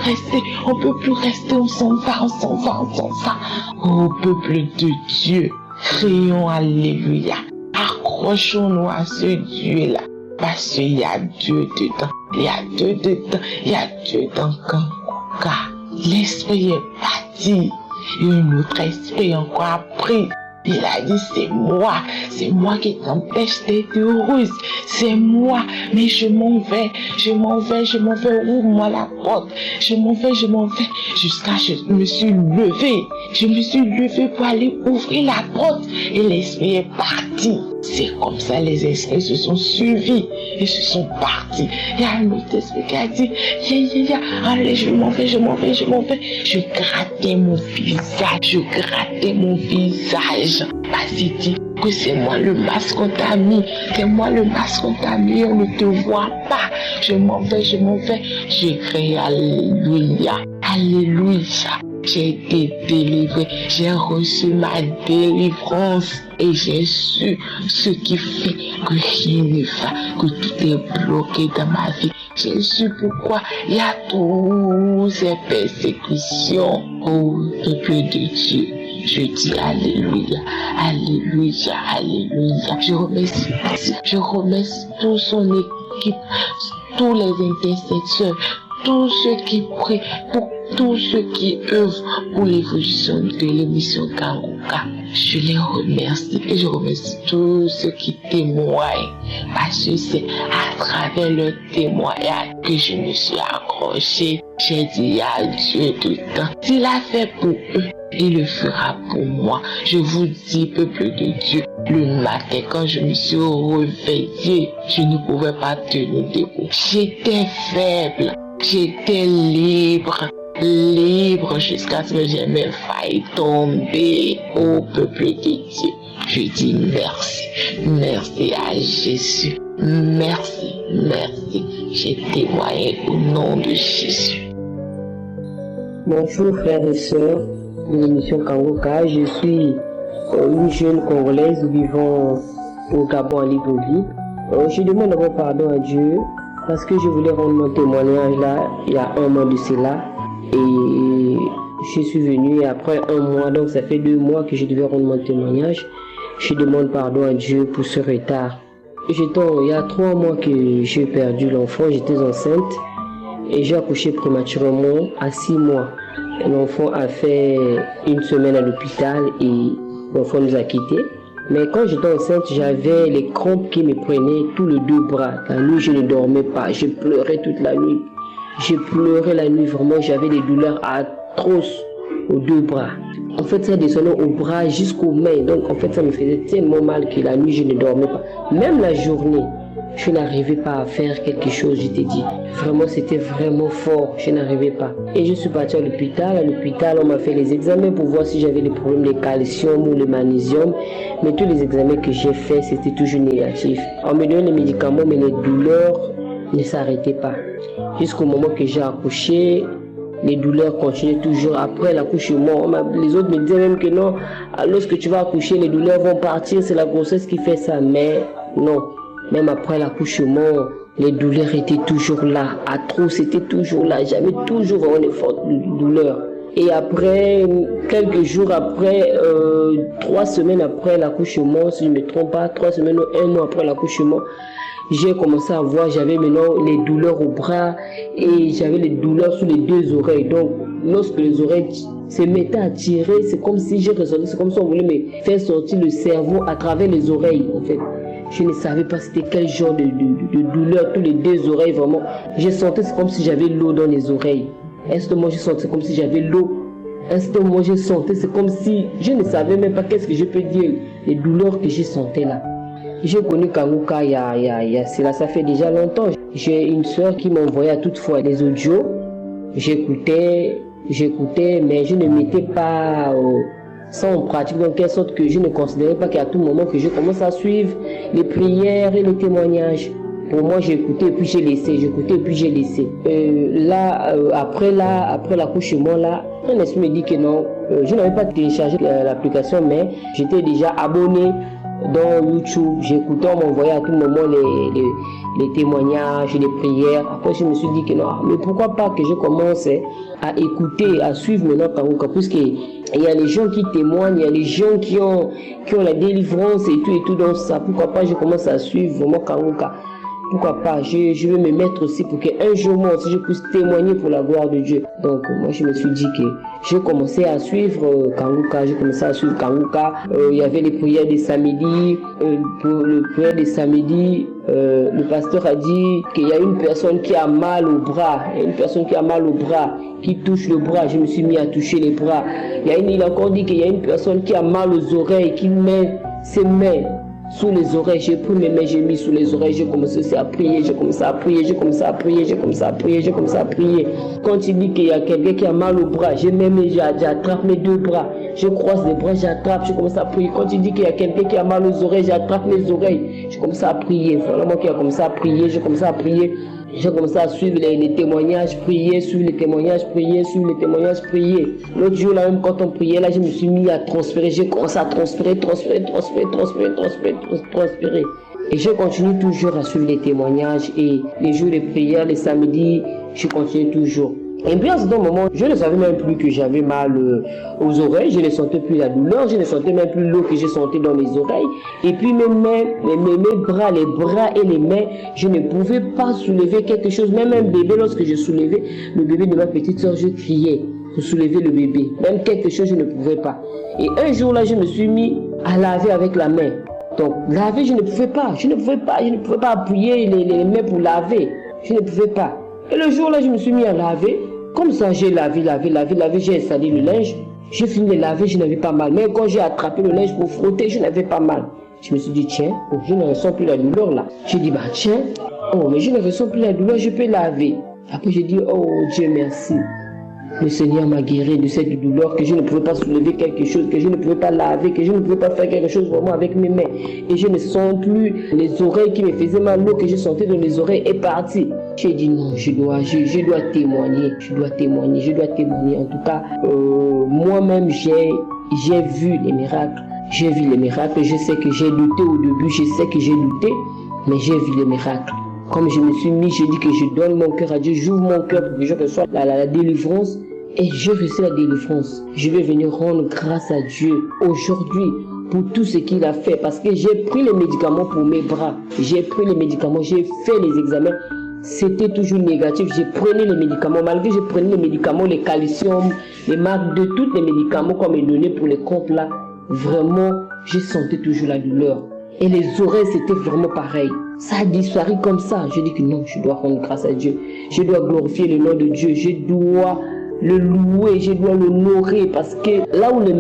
rester, on s'en va. Oh peuple de Dieu, crions alléluia. Accrochons-nous à ce Dieu-là. Parce qu'il y a Dieu dedans. Il y a Dieu dans Kanguka. L'esprit est parti. Et un autre esprit encore a pris. Il a dit, c'est moi qui t'empêche d'être heureuse. C'est moi, mais je m'en vais. Ouvre-moi la porte. Je m'en vais. Jusqu'à je me suis levée pour aller ouvrir la porte. Et l'esprit est parti. C'est comme ça, les esprits se sont suivis et se sont partis. Il y a un autre esprit qui a dit, allez, je m'en vais. Je grattais mon visage. Parce qu'il dit que c'est moi le masque qu'on t'a mis. On ne te voit pas. Je m'en vais. J'ai crié alléluia. J'ai été délivré, j'ai reçu ma délivrance et j'ai su ce qui fait que rien ne va, que tout est bloqué dans ma vie. J'ai su pourquoi il y a toutes ces persécutions. Oh, peuple de Dieu, je dis alléluia. Je remercie toute son équipe, tous les intercesseurs, tous ceux qui prient pour tous ceux qui œuvrent pour l'évolution de l'émission Kanguka. Je les remercie et je remercie tous ceux qui témoignent parce que c'est à travers leur témoignage que je me suis accrochée. J'ai dit à Dieu dedans, s'il a fait pour eux, il le fera pour moi. Je vous dis, peuple de Dieu, le matin quand je me suis réveillée, je ne pouvais pas tenir debout. J'étais faible, j'étais libre jusqu'à ce que j'ai même failli tomber. Au peuple de Dieu, je dis merci à Jésus, merci, j'ai témoigné au nom de Jésus. Bonjour frères et sœurs de l'émission Kanguka, je suis une jeune Congolaise vivant au Gabon à Libreville. Je demande d'abord pardon à Dieu parce que je voulais rendre mon témoignage là, il y a un mois de cela. Et je suis venue après un mois, donc ça fait 2 mois que je devais rendre mon témoignage. Je demande pardon à Dieu pour ce retard. Il y a 3 mois que j'ai perdu l'enfant, j'étais enceinte et j'ai accouché prématurément à 6 mois. L'enfant a fait 1 semaine à l'hôpital et l'enfant nous a quittés. Mais quand j'étais enceinte, j'avais les crampes qui me prenaient tous les 2 bras. La nuit, je ne dormais pas, je pleurais toute la nuit. J'ai pleuré la nuit, vraiment, j'avais des douleurs atroces aux 2 bras. En fait, ça descendait au bras jusqu'aux mains. Donc, en fait, ça me faisait tellement mal que la nuit, je ne dormais pas. Même la journée, je n'arrivais pas à faire quelque chose, je t'ai dit. Vraiment, c'était vraiment fort, je n'arrivais pas. Et je suis partie à l'hôpital. À l'hôpital, on m'a fait les examens pour voir si j'avais des problèmes de calcium ou de magnésium. Mais tous les examens que j'ai faits, c'était toujours négatif. On me donnait les médicaments, mais les douleurs ne s'arrêtaient pas. Jusqu'au moment que j'ai accouché, les douleurs continuaient toujours après l'accouchement. Les autres me disaient même que non, lorsque tu vas accoucher, les douleurs vont partir, c'est la grossesse qui fait ça. Mais non, même après l'accouchement, les douleurs étaient toujours là. À trop, c'était toujours là. J'avais toujours vraiment des fortes douleurs. Et après, quelques jours après, 3 semaines après l'accouchement, si je ne me trompe pas, 3 semaines ou 1 mois après l'accouchement, j'ai commencé à voir, j'avais maintenant les douleurs au bras et j'avais les douleurs sous les 2 oreilles. Donc, lorsque les oreilles se mettaient à tirer, c'est comme si j'ai ressenti, c'est comme si on voulait me faire sortir le cerveau à travers les oreilles, en fait. Je ne savais pas c'était quel genre de douleur, tous les 2 oreilles, vraiment. J'ai senti, c'est comme si j'avais l'eau dans les oreilles. À ce moment, j'ai senti comme si j'avais l'eau. À ce moment, j'ai senti, c'est comme si je ne savais même pas qu'est-ce que je peux dire, les douleurs que j'ai senti là. J'ai connu Kanguka cela ça fait déjà longtemps. J'ai une soeur qui m'envoyait toutefois des audios. J'écoutais, mais je ne mettais pas ça en pratique, en quelque sorte que je ne considérais pas qu'à tout moment que je commence à suivre les prières et les témoignages. Pour moi, j'écoutais et puis j'ai laissé, après l'accouchement, un esprit me dit que non, je n'avais pas téléchargé l'application, mais j'étais déjà abonné dans YouTube. J'écoutais, on m'envoyait à tout moment les témoignages, les prières. Après, je me suis dit que non, mais pourquoi pas que je commence à écouter, à suivre maintenant Kanguka, puisqu'il y a les gens qui témoignent, il y a les gens qui ont la délivrance et tout, donc ça, pourquoi pas je commence à suivre vraiment Kanguka. Pourquoi pas, je vais me mettre aussi pour qu'un jour moi aussi je puisse témoigner pour la gloire de Dieu. Donc moi je me suis dit que j'ai commencé à suivre Kanguka, il y avait les prières des samedis, pour les prières des samedis, le pasteur a dit qu'il y a une personne qui a mal au bras, qui touche le bras, je me suis mis à toucher les bras. Il a encore dit qu'il y a une personne qui a mal aux oreilles, qui met ses mains sous les oreilles. J'ai pris mes mains, j'ai mis sous les oreilles, j'ai commencé à prier, Quand il dit qu'il y a quelqu'un qui a mal au bras, j'attrape mes deux bras, je croise les bras, j'attrape, je commence à prier. Quand il dit qu'il y a quelqu'un qui a mal aux oreilles, j'attrape mes oreilles, je commence à prier. Vraiment qu'il a commencé à prier, j'ai commencé à suivre les témoignages, prier, suivre les témoignages, prier. L'autre jour, là même, quand on priait, là, je me suis mis à transférer. J'ai commencé à transférer. Et je continue toujours à suivre les témoignages. Et les jours de prière, les samedis, je continue toujours. Et puis à ce moment, je ne savais même plus que j'avais mal aux oreilles, je ne sentais plus la douleur, je ne sentais même plus l'eau que je sentais dans mes oreilles. Et puis mes mains, mes bras, les bras et les mains, je ne pouvais pas soulever quelque chose. Même un bébé, lorsque je soulevais le bébé de ma petite soeur, je criais pour soulever le bébé. Même quelque chose, je ne pouvais pas. Et un jour là, je me suis mis à laver avec la main. Donc laver, je ne pouvais pas appuyer les mains pour laver. Je ne pouvais pas. Et le jour là, je me suis mis à laver. Comme ça, j'ai lavé, j'ai installé le linge. J'ai fini de laver, je n'avais pas mal. Mais quand j'ai attrapé le linge pour frotter, je n'avais pas mal. Je me suis dit, tiens, je ne ressens plus la douleur là. J'ai dit, mais je ne ressens plus la douleur, je peux laver. Après, j'ai dit, oh Dieu, merci. Le Seigneur m'a guéri de cette douleur, que je ne pouvais pas soulever quelque chose, que je ne pouvais pas laver, que je ne pouvais pas faire quelque chose vraiment avec mes mains. Et je ne sens plus les oreilles qui me faisaient mal, l'eau que je sentais dans les oreilles est partie. J'ai dit non, je dois témoigner. En tout cas, moi-même, j'ai vu les miracles. Je sais que j'ai douté au début, mais j'ai vu les miracles. Comme je me suis mis, j'ai dit que je donne mon cœur à Dieu, j'ouvre mon cœur pour que je reçoive la délivrance. Et je reçois la délivrance. Je vais venir rendre grâce à Dieu aujourd'hui pour tout ce qu'il a fait. Parce que j'ai pris les médicaments pour mes bras. J'ai fait les examens. C'était toujours négatif. Je prenais les médicaments. Malgré que je prenais les médicaments, les calcium, les marques de tous les médicaments qu'on me donnait pour les comptes là, vraiment, je sentais toujours la douleur. Et les oreilles, c'était vraiment pareil. Ça a disparu comme ça. Je dis que non, je dois rendre grâce à Dieu. Je dois glorifier le nom de Dieu. Je dois le louer, je dois l'honorer. Parce que là où les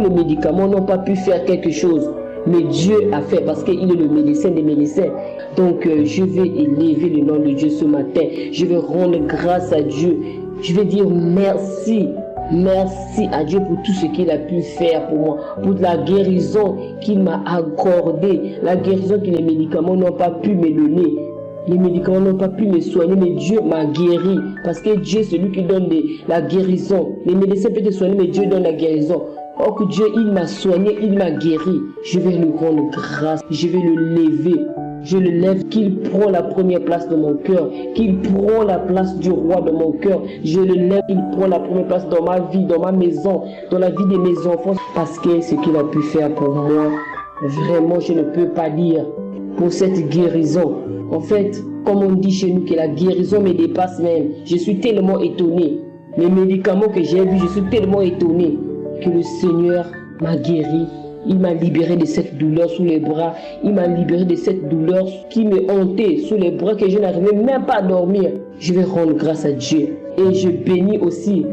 médicaments n'ont pas pu faire quelque chose, mais Dieu a fait parce qu'il est le médecin des médecins. Donc je vais élever le nom de Dieu ce matin. Je vais rendre grâce à Dieu. Je vais dire merci. Merci à Dieu pour tout ce qu'il a pu faire pour moi, pour la guérison qu'il m'a accordée, la guérison que les médicaments n'ont pas pu me donner. Les médicaments n'ont pas pu me soigner, mais Dieu m'a guéri. Parce que Dieu, c'est lui qui donne la guérison. Les médecins peuvent te soigner, mais Dieu donne la guérison. Oh que Dieu, il m'a soigné, il m'a guéri. Je vais lui rendre grâce, je vais le lever. Je le lève, qu'il prend la première place dans mon cœur, qu'il prend la place du roi dans mon cœur. Je le lève, qu'il prend la première place dans ma vie, dans ma maison, dans la vie de mes enfants. Parce que ce qu'il a pu faire pour moi, vraiment, je ne peux pas dire pour cette guérison. En fait, comme on dit chez nous, que la guérison me dépasse même. Je suis tellement étonné. Les médicaments que j'ai vus, je suis tellement étonné que le Seigneur m'a guéri. Il m'a libéré de cette douleur sous les bras. Il m'a libéré de cette douleur qui me hantait sous les bras, que je n'arrivais même pas à dormir. Je vais rendre grâce à Dieu. Et je bénis aussi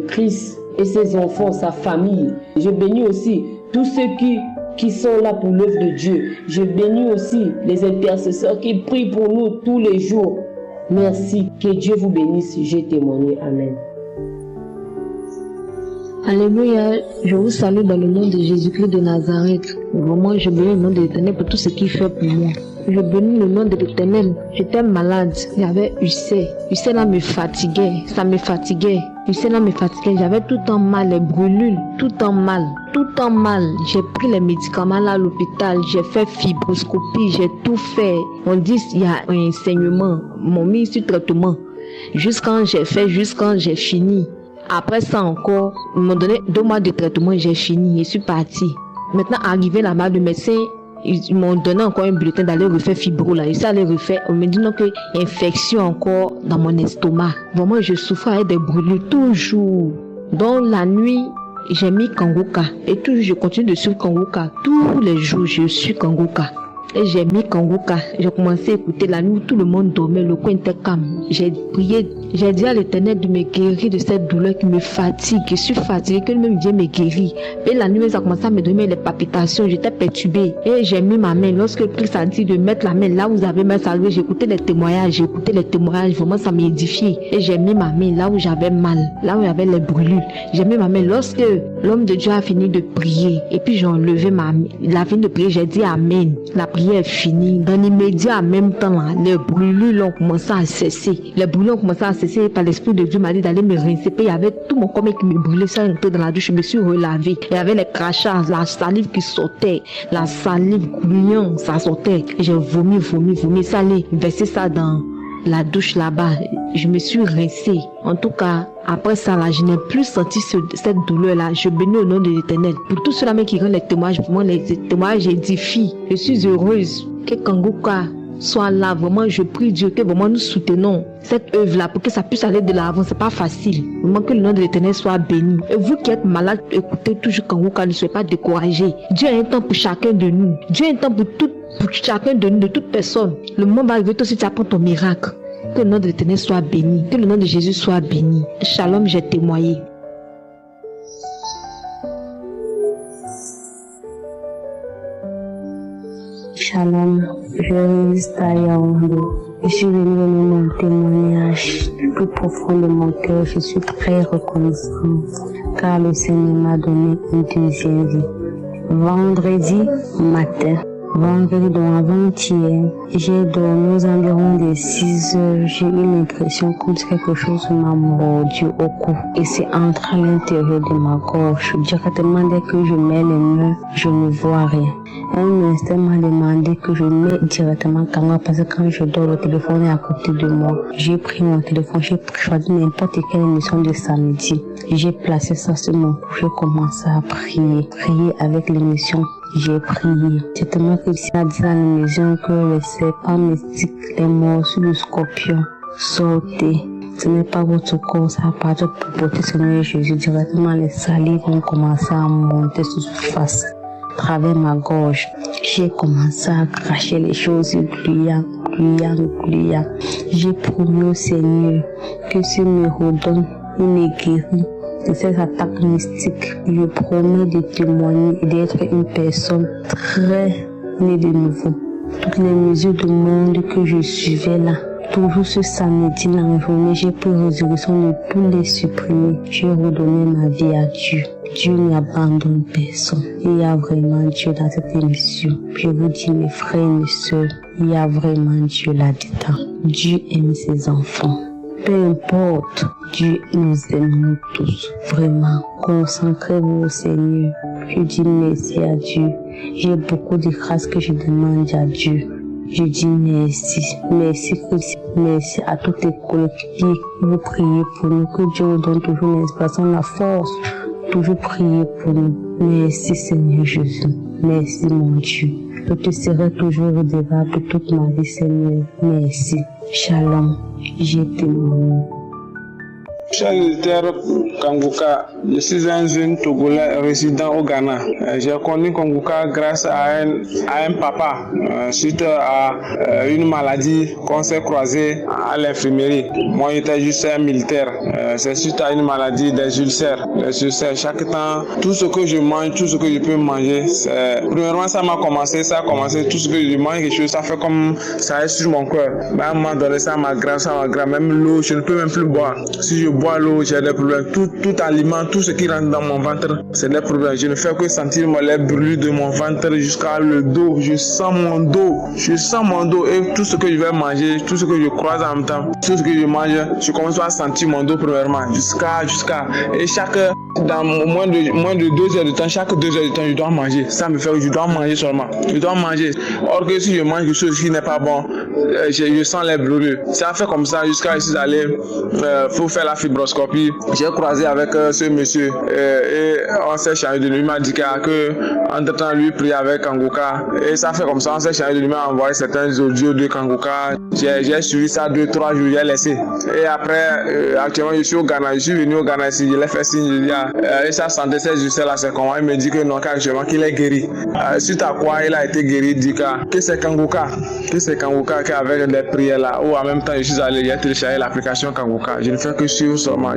Chris et ses enfants, sa famille. Je bénis aussi tous ceux qui qui sont là pour l'œuvre de Dieu. Je bénis aussi les intercesseurs qui prient pour nous tous les jours. Merci, que Dieu vous bénisse. J'ai témoigné. Amen. Alléluia, je vous salue dans le nom de Jésus-Christ de Nazareth. Vraiment, je bénis le nom de l'Éternel pour tout ce qu'il fait pour moi. Je bénis le nom de l'Éternel. J'étais malade, j'avais ulcère. Ulcère là me fatiguait, ça me fatiguait. Ulcère là me fatiguait, j'avais tout le temps mal, les brûlures, tout le temps mal, tout le temps mal. J'ai pris les médicaments là à l'hôpital, j'ai fait fibroscopie, j'ai tout fait. On dit il y a un saignement, m'ont mis sur traitement. Jusqu'à j'ai fini. Après ça encore, ils m'ont donné 2 mois de traitement, j'ai fini, je suis partie. Maintenant, arrivé là-bas, le médecin, ils m'ont donné encore un bulletin d'aller refaire fibro là. Je suis allé refaire, on me dit non que infection encore dans mon estomac. Vraiment, je souffre avec des brûlures toujours. Donc la nuit, j'ai mis Kangoka. Et toujours, je continue de suivre Kangoka. Tous les jours, je suis Kangoka. Et j'ai mis Kangoka. J'ai commencé à écouter la nuit où tout le monde dormait, le coin était calme. J'ai prié, j'ai dit à l'Éternel de me guérir de cette douleur qui me fatigue. Je suis fatiguée, que même Dieu me guérit. Et la nuit, ça a commencé à me donner les palpitations, j'étais perturbée. Et j'ai mis ma main. Lorsque Christ a dit de mettre la main là où j'avais mal salvé, j'ai écouté les témoignages, vraiment ça m'édifiait. Et j'ai mis ma main là où j'avais mal, là où il y avait les brûlures. J'ai mis ma main. Lorsque l'homme de Dieu a fini de prier, et puis j'ai enlevé ma main, il a fini de prier, j'ai dit Amen. La prière est finie. Dans l'immédiat, en même temps, là, les brûlures ont commencé à cesser. Les brûlures ont commencé à cesser. Par l'Esprit de Dieu m'a dit d'aller me rincer. Puis il y avait tout mon corps qui me brûlait. Ça rentrait dans la douche. Je me suis relavé. Il y avait les crachats, la salive qui sortait. La salive gluante, ça sortait. J'ai vomi. Ça allait verser ça dans la douche là-bas. Je me suis rincée. En tout cas, après ça, là, je n'ai plus senti cette douleur-là. Je bénis au nom de l'Éternel. Pour tous ceux-là qui rendent les témoignages, pour moi, les témoignages édifient. Je suis heureuse que Kangoka soit là. Vraiment, je prie Dieu que vraiment nous soutenons cette œuvre-là pour que ça puisse aller de l'avant. C'est pas facile. Vraiment que le nom de l'Éternel soit béni. Et vous qui êtes malade, écoutez toujours Kangoka, ne soyez pas découragés. Dieu a un temps pour chacun de nous. Dieu a un temps pour chacun de nous, de toute personne. Le moment va arriver, toi aussi tu apprends ton miracle. Que le nom de l'Éternel soit béni. Que le nom de Jésus soit béni. Shalom, j'ai témoigné. Shalom, je résiste à Yaoundé. Je suis venue donner mon témoignage du plus profond de mon cœur. Je suis très reconnaissante car le Seigneur m'a donné une deuxième vie. Vendredi matin, donc avant-hier, j'ai dormi aux environs des 6 heures. J'ai eu l'impression que quelque chose m'a mordu au cou et c'est entré à l'intérieur de ma gorge. Directement dès que je mets les mains, je ne vois rien. Un instant m'a demandé que je mets directement Kangoka parce que quand je dors, le téléphone est à côté de moi. J'ai pris mon téléphone, j'ai choisi n'importe quelle émission de samedi. J'ai placé ça sur mon cou, j'ai commencé à prier avec l'émission. J'ai prié. C'est tellement que si a dit à l'émission que les serpents mystiques, les morsures du scorpion, sortez. Ce n'est pas votre corps, ça appartient pour porter Seigneur Jésus. Directement, les salives ont commencé à monter sur surface. À travers ma gorge, j'ai commencé à cracher les choses gluant. J'ai promis au Seigneur que s'il me redonne, il me guérit de cette attaque mystique. Je promets de témoigner et d'être une personne très née de nouveau. Toutes les mesures du monde que je suivais là, toujours ce samedi dans la journée, j'ai pris résolution de tous les supprimer. J'ai redonné ma vie à Dieu. Dieu n'abandonne personne. Il y a vraiment Dieu dans cette émission. Je vous dis mes frères et mes sœurs, il y a vraiment Dieu là-dedans. Dieu aime ses enfants. Peu importe, Dieu nous aime tous. Vraiment, concentrez-vous au Seigneur. Je dis merci à Dieu. J'ai beaucoup de grâces que je demande à Dieu. Je dis merci. Merci Christ. Merci à toutes les collectivités. Vous priez pour nous. Que Dieu vous donne toujours l'inspiration, la force. Toujours prier pour nous. Merci Seigneur Jésus. Merci mon Dieu. Je te serai toujours redevable toute ma vie Seigneur. Merci. Shalom. J'ai témoigné. Cher auditeur Kanguka, je suis un jeune Togolais résident au Ghana. J'ai connu Kanguka grâce à un papa suite à une maladie qu'on s'est croisé à l'infirmerie. Moi, j'étais juste un militaire. C'est suite à une maladie des ulcères. Chaque temps, tout ce que je mange, tout ce que je peux manger, premièrement, ça a commencé, tout ce que je mange, quelque chose, ça fait comme ça reste sur mon cœur. À un moment donné, ça m'a grave, même l'eau, je ne peux même plus boire. Si je bois l'eau, j'ai des problèmes. Tout aliment, tout ce qui rentre dans mon ventre, c'est des problèmes. Je ne fais que sentir les brûlures de mon ventre jusqu'à le dos. Je sens mon dos et tout ce que je vais manger, tout ce que je croise en même temps, tout ce que je mange, je commence à sentir mon dos premièrement jusqu'à et dans moins de 2 heures de temps, chaque 2 heures de temps, je dois manger. Ça me fait que je dois manger seulement. Je dois manger. Or que si je mange quelque chose qui n'est pas bon, je sens les brûlures. Ça fait comme ça jusqu'à ici d'aller pour faire la fibroscopie. J'ai croisé avec ce monsieur et on s'est changé de nuit. Il m'a dit que entre temps lui prier avec Kanguka et ça fait comme ça. On s'est changé de nuit, m'a envoyé certains audios de Kanguka. J'ai suivi ça 2-3 jours, j'ai laissé. Et après, actuellement je suis au Ghana. Je suis venu au Ghana ici. Je l'ai fait signe. Et sa santé, c'est là, c'est comment il me dit que non, qu'actuellement qu'il est guéri. Suite à quoi il a été guéri, il dit que c'est Kanguka qui avec des prières là. Ou en même temps, je suis allé télécharger l'application Kanguka. Je ne fais que suivre seulement.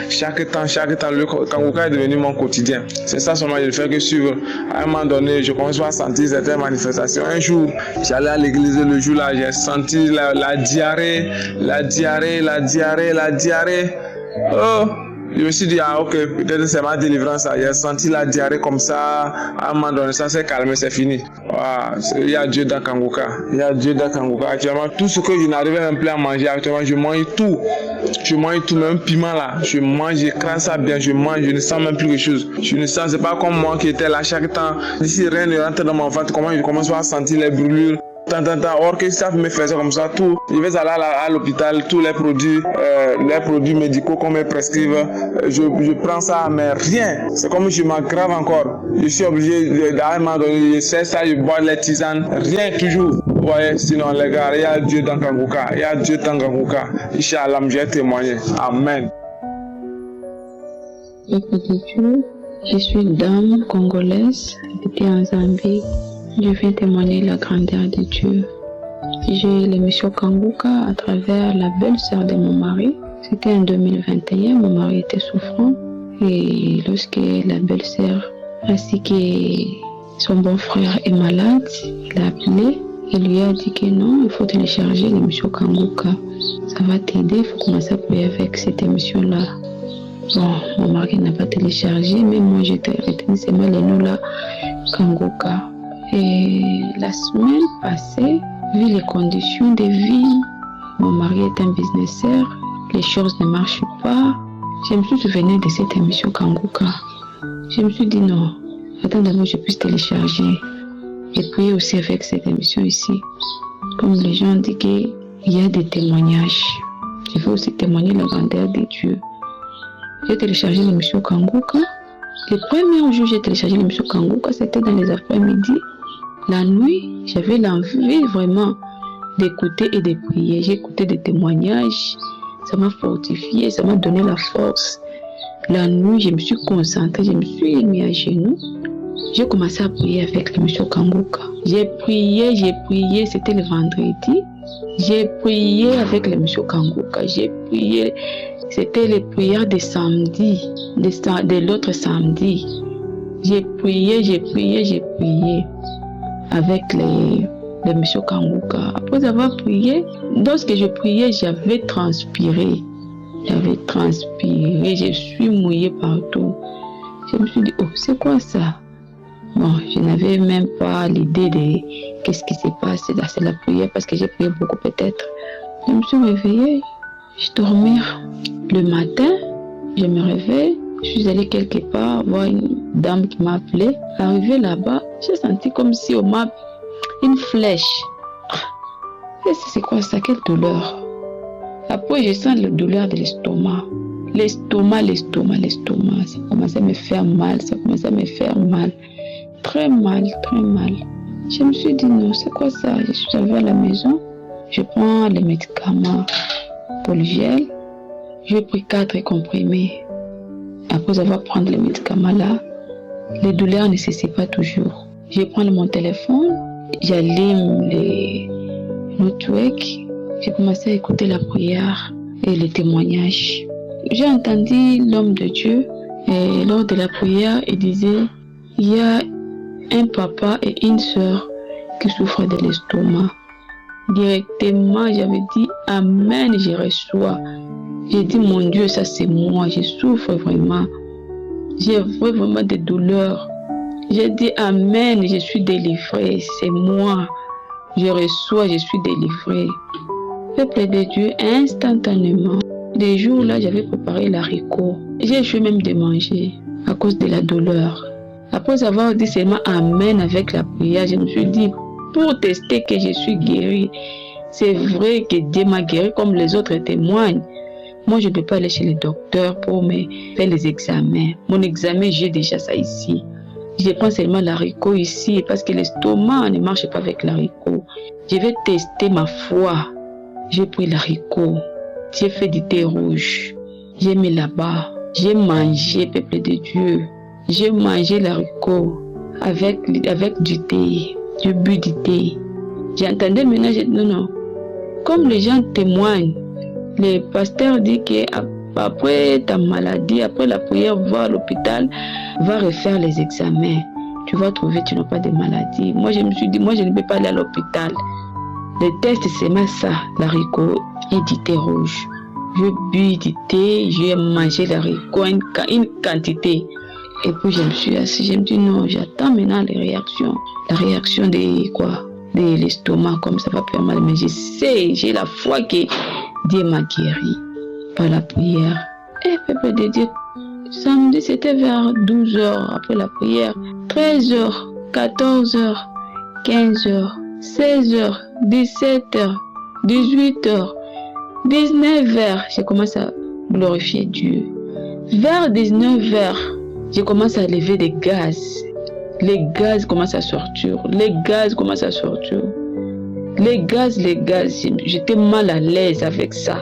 Chaque temps, le Kanguka est devenu mon quotidien. C'est ça seulement, je ne fais que suivre. À un moment donné, je commence à sentir certaines manifestations. Un jour, j'allais à l'église le jour là, j'ai senti la diarrhée. Oh! Je me suis dit, ok, peut-être c'est ma délivrance. J'ai senti la diarrhée comme ça. À un moment donné, ça s'est calmé, c'est fini. Il y a Dieu dans Kanguka. Actuellement, tout ce que je n'arrivais même plus à manger, actuellement, je mange tout. Même piment là. Je mange, j'écrase ça bien, je mange, je ne sens même plus quelque chose. C'est pas comme moi qui était là chaque temps. D'ici rien ne rentre dans mon ventre, comment je commence à sentir les brûlures. Or que ça me faisait comme ça, tout. Je vais aller à l'hôpital, tous les produits médicaux qu'on me prescrivent, je prends ça, mais rien. C'est comme je m'aggrave encore. Je suis obligé à un moment donné, je sais ça, je bois les tisanes, rien toujours. Vous voyez, sinon les gars, il y a Dieu dans Kanguka, Inch'Allah, je vais témoigner. Amen. Je suis une dame congolaise, habitée en Zambie. Je viens témoigner la grandeur de Dieu. J'ai l'émission Kanguka à travers la belle-sœur de mon mari. C'était en 2021, mon mari était souffrant. Et lorsque la belle-sœur, ainsi que son bon frère est malade, il a appelé. Il lui a dit que non, il faut télécharger l'émission Kanguka. Ça va t'aider, il faut commencer à prier avec cette émission-là. Bon, mon mari n'a pas téléchargé, mais moi j'étais retenu seulement les noms là, Kanguka. Et la semaine passée, vu les conditions de vie, mon mari est un businesseur, les choses ne marchent pas. Je me suis souvenu de cette émission Kanguka. Je me suis dit non, attends d'abord je puisse télécharger. Et prier aussi avec cette émission ici. Comme les gens disent qu'il y a des témoignages. Il faut aussi témoigner la grandeur de Dieu. J'ai téléchargé l'émission Kanguka. Le premier jour j'ai téléchargé l'émission Kanguka, c'était dans les après-midi. La nuit, j'avais l'envie vraiment d'écouter et de prier. J'ai écouté des témoignages. Ça m'a fortifié, ça m'a donné la force. La nuit, je me suis concentrée, je me suis mis à genoux. J'ai commencé à prier avec l'émission Kanguka. J'ai prié, c'était le vendredi. J'ai prié avec l'émission Kanguka. J'ai prié, c'était les prières de samedi, de l'autre samedi. J'ai prié avec l'émission Kanguka. Après avoir prié, lorsque je priais, j'avais transpiré, je suis mouillée partout. Je me suis dit, oh, c'est quoi ça? Bon, je n'avais même pas l'idée de qu'est-ce qui s'est passé. Là, c'est la prière parce que j'ai prié beaucoup peut-être. Je me suis réveillée, je dormais. Le matin, je me réveille, je suis allée quelque part voir une dame qui m'a appelée. Arrivée là-bas, j'ai senti comme si on m'a une flèche. C'est quoi ça? Quelle douleur? Après, je sens la douleur de l'estomac. L'estomac. Ça commençait à me faire mal. Très mal. Je me suis dit non, c'est quoi ça? Je suis arrivée à la maison. Je prends les médicaments pour le gel. J'ai pris 4 comprimés. Après avoir pris les médicaments là, les douleurs ne cessaient pas toujours. Je prends mon téléphone, j'allume les networks, j'ai commencé à écouter la prière et les témoignages. J'ai entendu l'homme de Dieu et lors de la prière, il disait il y a un papa et une sœur qui souffrent de l'estomac. Directement, j'avais dit Amen, je reçois. J'ai dit mon Dieu, ça c'est moi, je souffre vraiment. J'ai vraiment des douleurs. J'ai dit Amen, je suis délivré, c'est moi. Je reçois, je suis délivré. Peuple de Dieu, instantanément, des jours là, j'avais préparé l'haricot. J'ai échoué même de manger à cause de la douleur. Après avoir dit seulement Amen avec la prière, je me suis dit, pour tester que je suis guéri, c'est vrai que Dieu m'a guéri comme les autres témoignent. Moi, je ne peux pas aller chez le docteur pour me faire les examens. Mon examen, j'ai déjà ça ici. Je prends seulement l'haricot ici parce que l'estomac ne marche pas avec l'haricot. Je vais tester ma foi. J'ai pris l'haricot. J'ai fait du thé rouge. J'ai mis là-bas. J'ai mangé, peuple de Dieu. J'ai mangé l'haricot avec du thé. J'ai bu du thé. J'entendais maintenant, j'ai dit non. Comme les gens témoignent, le pasteur dit qu'après ta maladie, après la prière, va à l'hôpital, va refaire les examens. Tu vas trouver que tu n'as pas de maladie. Moi, je me suis dit, moi, je ne peux pas aller à l'hôpital. Le test, c'est même ça, l'haricot et du thé rouge. Je bu du thé, j'ai mangé l'haricot, une quantité. Et puis, je me suis assise, je me dis, non, j'attends maintenant les réactions. La réaction de l'estomac, comme ça va faire mal. Mais je sais, j'ai la foi que Dieu m'a guéri par la prière. Et peuple de Dieu, samedi c'était vers 12h après la prière, 13h, 14h, 15h, 16h, 17h, 18h, 19h, j'ai commencé à glorifier Dieu. Vers 19h, j'ai commencé à lever des gaz. Les gaz commencent à sortir. Les gaz, j'étais mal à l'aise avec ça.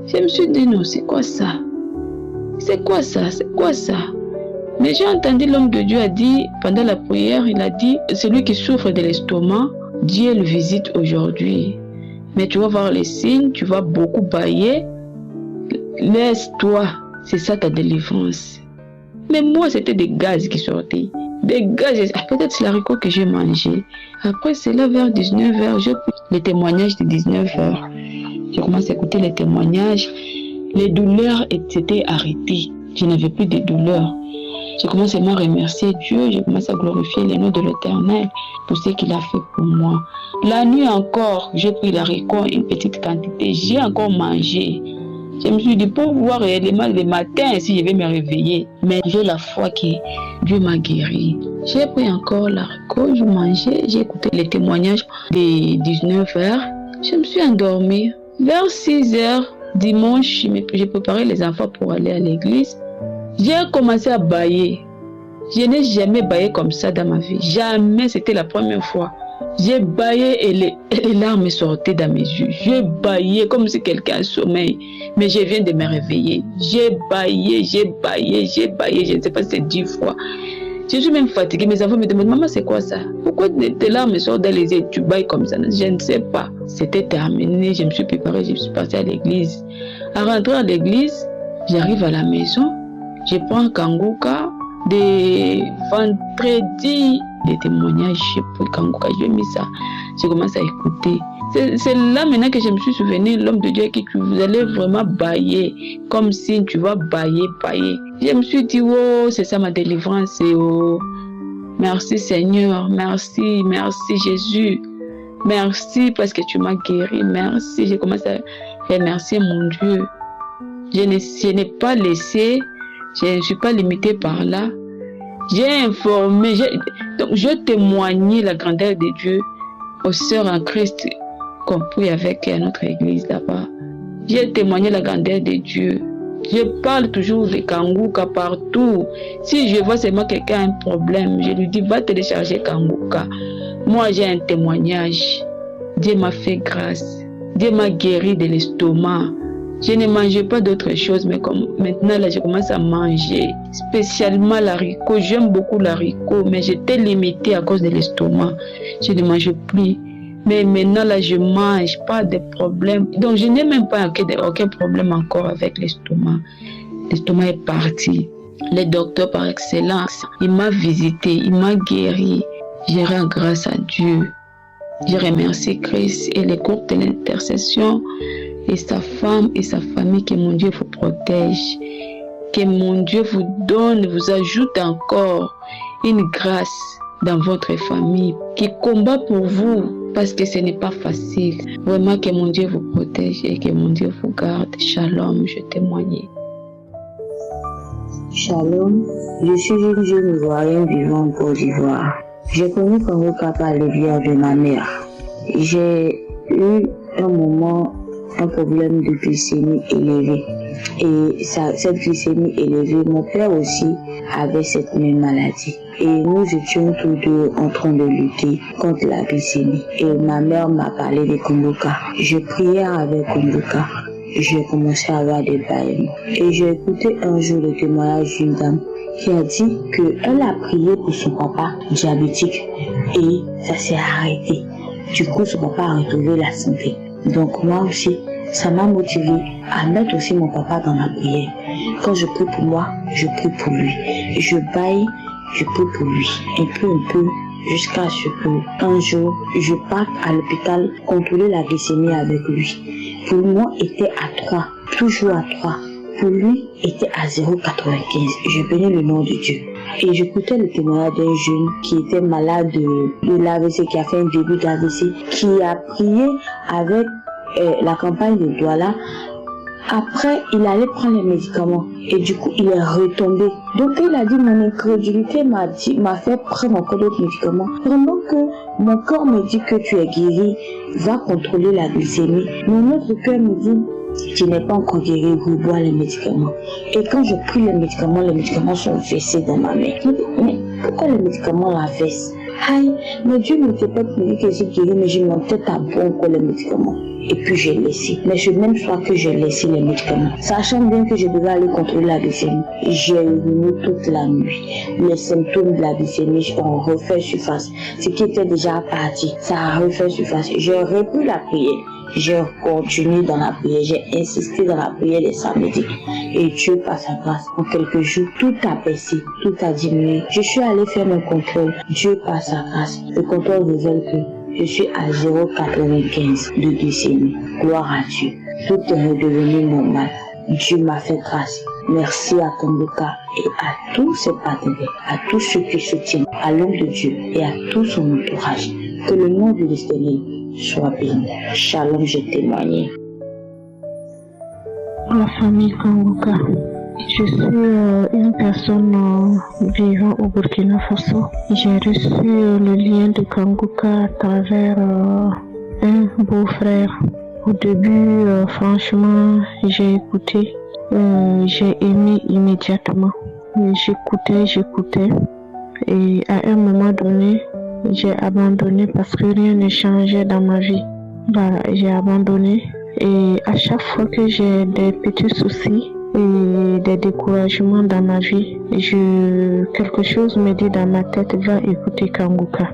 Je me suis dit non, c'est quoi ça? Mais j'ai entendu l'homme de Dieu a dit, pendant la prière, il a dit, celui qui souffre de l'estomac, Dieu le visite aujourd'hui. Mais tu vas voir les signes, tu vas beaucoup bailler. Laisse-toi, c'est ça ta délivrance. Mais moi, c'était des gaz qui sortaient. Des gaz, peut-être c'est l'haricot que j'ai mangé. Après, c'est là vers 19h, j'ai pris les témoignages de 19h. J'ai commencé à écouter les témoignages. Les douleurs s'étaient arrêtées. Je n'avais plus de douleurs. J'ai commencé à remercier Dieu. J'ai commencé à glorifier le nom de l'Éternel pour ce qu'il a fait pour moi. La nuit encore, j'ai pris l'haricot, une petite quantité. J'ai encore mangé. Je me suis dit, pour voir réellement le matin si je vais me réveiller. Mais j'ai la foi que Dieu m'a guéri. J'ai pris encore l'haricot, je mangeais, j'ai écouté les témoignages des 19h. Je me suis endormie. Vers 6h, dimanche, j'ai préparé les enfants pour aller à l'église. J'ai commencé à bailler. Je n'ai jamais baillé comme ça dans ma vie. Jamais, c'était la première fois. J'ai baillé et les larmes sortaient dans mes yeux. J'ai baillé comme si quelqu'un sommeille. Mais je viens de me réveiller. J'ai baillé. Je ne sais pas si c'est 10 fois. Je suis même fatiguée. Mes enfants me demandent, maman, c'est quoi ça? Pourquoi tes larmes sortent dans les yeux? Tu bailles comme ça? Je ne sais pas. C'était terminé. Je me suis préparée. Je suis partie à l'église. À rentrer à l'église, j'arrive à la maison. Je prends Kanguka. Des vendredis, des témoignages, j'ai pris Kanguka, j'ai mis ça, j'ai commencé à écouter. C'est là maintenant que je me suis souvenu, l'homme de Dieu qui vous allez vraiment bailler, comme si tu vas bailler. Je me suis dit, oh, c'est ça ma délivrance, oh, merci Seigneur, merci Jésus, merci parce que tu m'as guéri, merci. J'ai commencé à remercier mon Dieu. Je n'ai pas laissé. Je ne suis pas limitée par là. J'ai informé, donc je témoignais la grandeur de Dieu aux sœurs en Christ, compris avec notre église là-bas. J'ai témoigné la grandeur de Dieu. Je parle toujours de Kanguka partout. Si je vois seulement quelqu'un a un problème, je lui dis va télécharger Kanguka. Moi j'ai un témoignage. Dieu m'a fait grâce. Dieu m'a guéri de l'estomac. Je ne mangeais pas d'autres choses, mais comme maintenant, là, je commence à manger, spécialement l'haricot. J'aime beaucoup l'haricot, mais j'étais limitée à cause de l'estomac. Je ne mangeais plus. Mais maintenant, là, je mange, pas de problème. Donc, je n'ai même pas aucun problème encore avec l'estomac. L'estomac est parti. Le docteur par excellence, il m'a visité, il m'a guéri. Je rends grâce à Dieu. Je remercie Christ et les groupes de l'intercession et sa femme et sa famille, que mon Dieu vous protège. Que mon Dieu vous donne, vous ajoute encore une grâce dans votre famille, qui combat pour vous, parce que ce n'est pas facile. Vraiment que mon Dieu vous protège et que mon Dieu vous garde. Shalom, je témoigne. Shalom, je suis une jeune Ivoirienne vivant en Côte d'Ivoire. J'ai connu Kangoka par le biais de ma mère. J'ai eu un problème de glycémie élevée. Et cette glycémie élevée, mon père aussi avait cette même maladie. Et nous étions tous deux en train de lutter contre la glycémie. Et ma mère m'a parlé de Kangoka. Je priais avec Kangoka. J'ai commencé à avoir des bâillements. Et j'ai écouté un jour le témoignage d'une dame qui a dit qu'elle a prié pour son papa diabétique et ça s'est arrêté. Du coup, son papa a retrouvé la santé. Donc moi aussi, ça m'a motivé à mettre aussi mon papa dans la prière. Quand je prie pour moi, je prie pour lui. Je baille, je prie pour lui. Un peu, jusqu'à ce qu'un jour, je parte à l'hôpital contrôler la glycémie avec lui. Pour moi, était à 3, toujours à 3. Pour lui, était à 0,95. Je bénis le nom de Dieu. Et j'écoutais le témoignage d'un jeune qui était malade de l'AVC, qui a fait un début d'AVC, qui a prié avec la campagne de Douala. Après, il allait prendre les médicaments et du coup, il est retombé. Donc, il a dit, mon incrédulité m'a fait prendre encore d'autres médicaments. Vraiment que mon corps me dit que tu es guéri, va contrôler la glycémie. Mais notre cœur me dit, tu n'es pas encore guéri, bois les médicaments. Et quand je prie les médicaments sont versés dans ma main. Mais pourquoi les médicaments la versent? Aïe, mais Dieu me fait pas me dire que j'ai guéri, mais je m'en tête à bon encore les médicaments. Et puis j'ai laissé. Mais ce même soir que j'ai laissé les médicaments, sachant bien que je devais aller contrôler la glycémie, j'ai uriné toute la nuit. Les symptômes de la glycémie ont refait surface. Ce qui était déjà parti, ça a refait surface. J'ai repris la prière. J'ai continué dans la prière, j'ai insisté dans la prière des samedis. Et Dieu, par sa grâce, en quelques jours, tout a baissé, tout a diminué. Je suis allé faire mon contrôle. Dieu, par sa grâce, le contrôle révèle que je suis à 0,95 de glycémie. Gloire à Dieu. Tout est redevenu normal. Dieu m'a fait grâce. Merci à Kangoka et à tous ses partenaires, à tous ceux qui soutiennent, à l'homme de Dieu et à tout son entourage. Que le nom de l'Éternel soit béni. Shalom, je témoigne. La famille Kangoka. Je suis une personne vivant au Burkina Faso. J'ai reçu le lien de Kangoka à travers un beau-frère. Au début, franchement, j'ai écouté. J'ai aimé immédiatement. J'écoutais. Et à un moment donné, j'ai abandonné parce que rien ne changeait dans ma vie. Voilà, j'ai abandonné. Et à chaque fois que j'ai des petits soucis et des découragements dans ma vie, quelque chose me dit dans ma tête, va écouter Kangoka.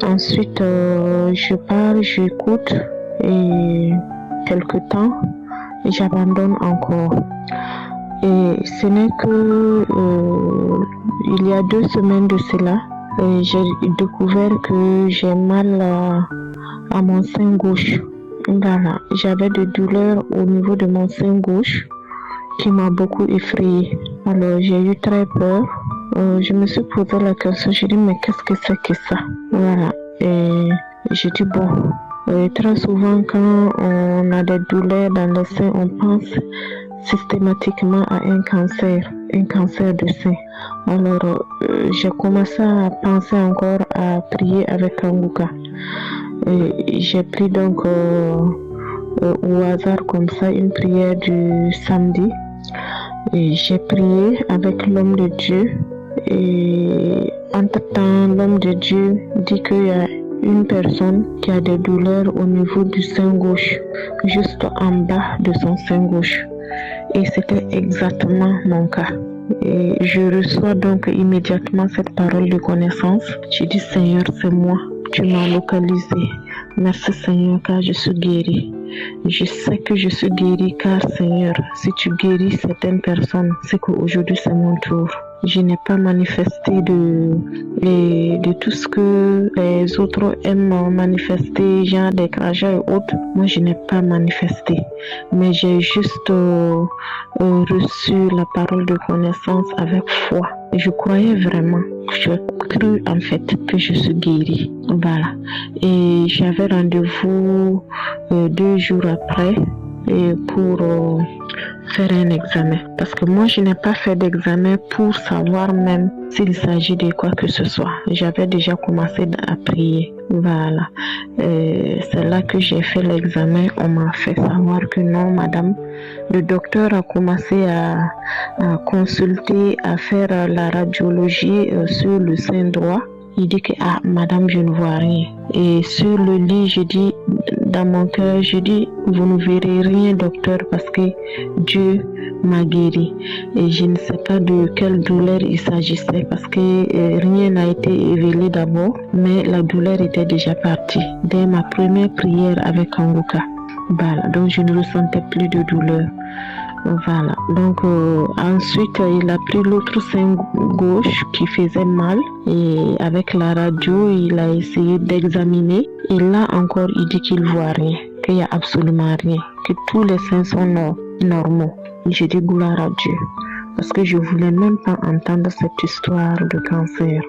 Ensuite, je parle, j'écoute et quelque temps, j'abandonne encore. Et ce n'est que il y a 2 semaines de cela, j'ai découvert que j'ai mal à mon sein gauche. Voilà, j'avais des douleurs au niveau de mon sein gauche qui m'a beaucoup effrayée. Alors j'ai eu très peur. Je me suis posé la question, j'ai dit mais qu'est-ce que c'est que ça? Voilà, et j'ai dit bon. Et très souvent quand on a des douleurs dans le sein, on pense systématiquement à un cancer de sein. Alors j'ai commencé à penser encore à prier avec Kangoka. Et j'ai pris donc au hasard comme ça une prière du samedi. Et j'ai prié avec l'homme de Dieu. Et entre-temps, l'homme de Dieu dit qu'il y a une personne qui a des douleurs au niveau du sein gauche, juste en bas de son sein gauche. Et c'était exactement mon cas. Et je reçois donc immédiatement cette parole de connaissance. Je dis, Seigneur, c'est moi. Tu m'as localisé. Merci Seigneur, car je suis guérie. Je sais que je suis guérie, car Seigneur, si tu guéris certaines personnes, c'est qu'aujourd'hui c'est mon tour. Je n'ai pas manifesté de tout ce que les autres aiment manifester, genre des crachats et autres. Moi, je n'ai pas manifesté. Mais j'ai juste reçu la parole de connaissance avec foi. Je croyais vraiment, je cru en fait que je suis guérie. Voilà. Et j'avais rendez-vous 2 jours après pour faire un examen. Parce que moi, je n'ai pas fait d'examen pour savoir même s'il s'agit de quoi que ce soit. J'avais déjà commencé à prier. Voilà. C'est là que j'ai fait l'examen. On m'a fait savoir que non, madame. Le docteur a commencé à consulter, à faire la radiologie sur le sein droit. Il dit que, madame, je ne vois rien. Et sur le lit, je dis, dans mon cœur, je dis, vous ne verrez rien, docteur, parce que Dieu m'a guéri. Et je ne sais pas de quelle douleur il s'agissait, parce que rien n'a été révélé d'abord, mais la douleur était déjà partie dès ma première prière avec Kanguka. Voilà, donc je ne ressentais plus de douleur. Voilà, donc ensuite il a pris l'autre sein gauche qui faisait mal et avec la radio il a essayé d'examiner et là encore il dit qu'il voit rien, qu'il n'y a absolument rien, que tous les seins sont normaux. Et j'ai dit gloire à Dieu parce que je voulais même pas entendre cette histoire de cancer.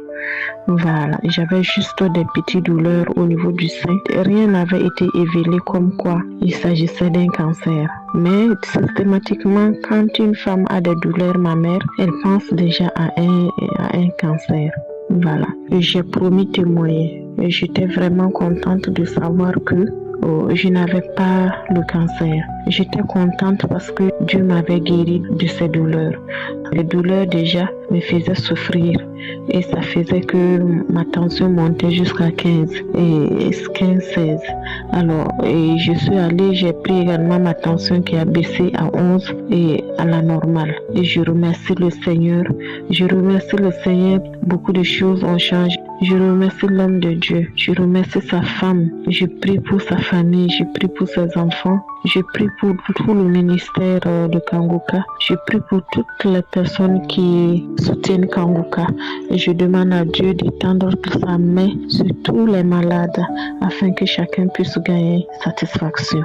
Voilà, j'avais juste des petites douleurs au niveau du sein. Rien n'avait été révélé comme quoi il s'agissait d'un cancer. Mais systématiquement, quand une femme a des douleurs mammaires, elle pense déjà à un cancer. Voilà, et j'ai promis témoigner. Et j'étais vraiment contente de savoir que je n'avais pas le cancer. J'étais contente parce que Dieu m'avait guéri de ces douleurs. Les douleurs déjà me faisaient souffrir et ça faisait que ma tension montait jusqu'à 15 et 15-16. Alors, et je suis allée, j'ai pris également ma tension qui a baissé à 11 et à la normale. Et je remercie le Seigneur. Je remercie le Seigneur. Beaucoup de choses ont changé. Je remercie l'homme de Dieu. Je remercie sa femme. Je prie pour sa famille. Je prie pour ses enfants. Je prie pour tout le ministère de Kanguka. Je prie pour toutes les personnes qui soutiennent Kanguka. Et je demande à Dieu d'étendre sa main sur tous les malades afin que chacun puisse gagner satisfaction.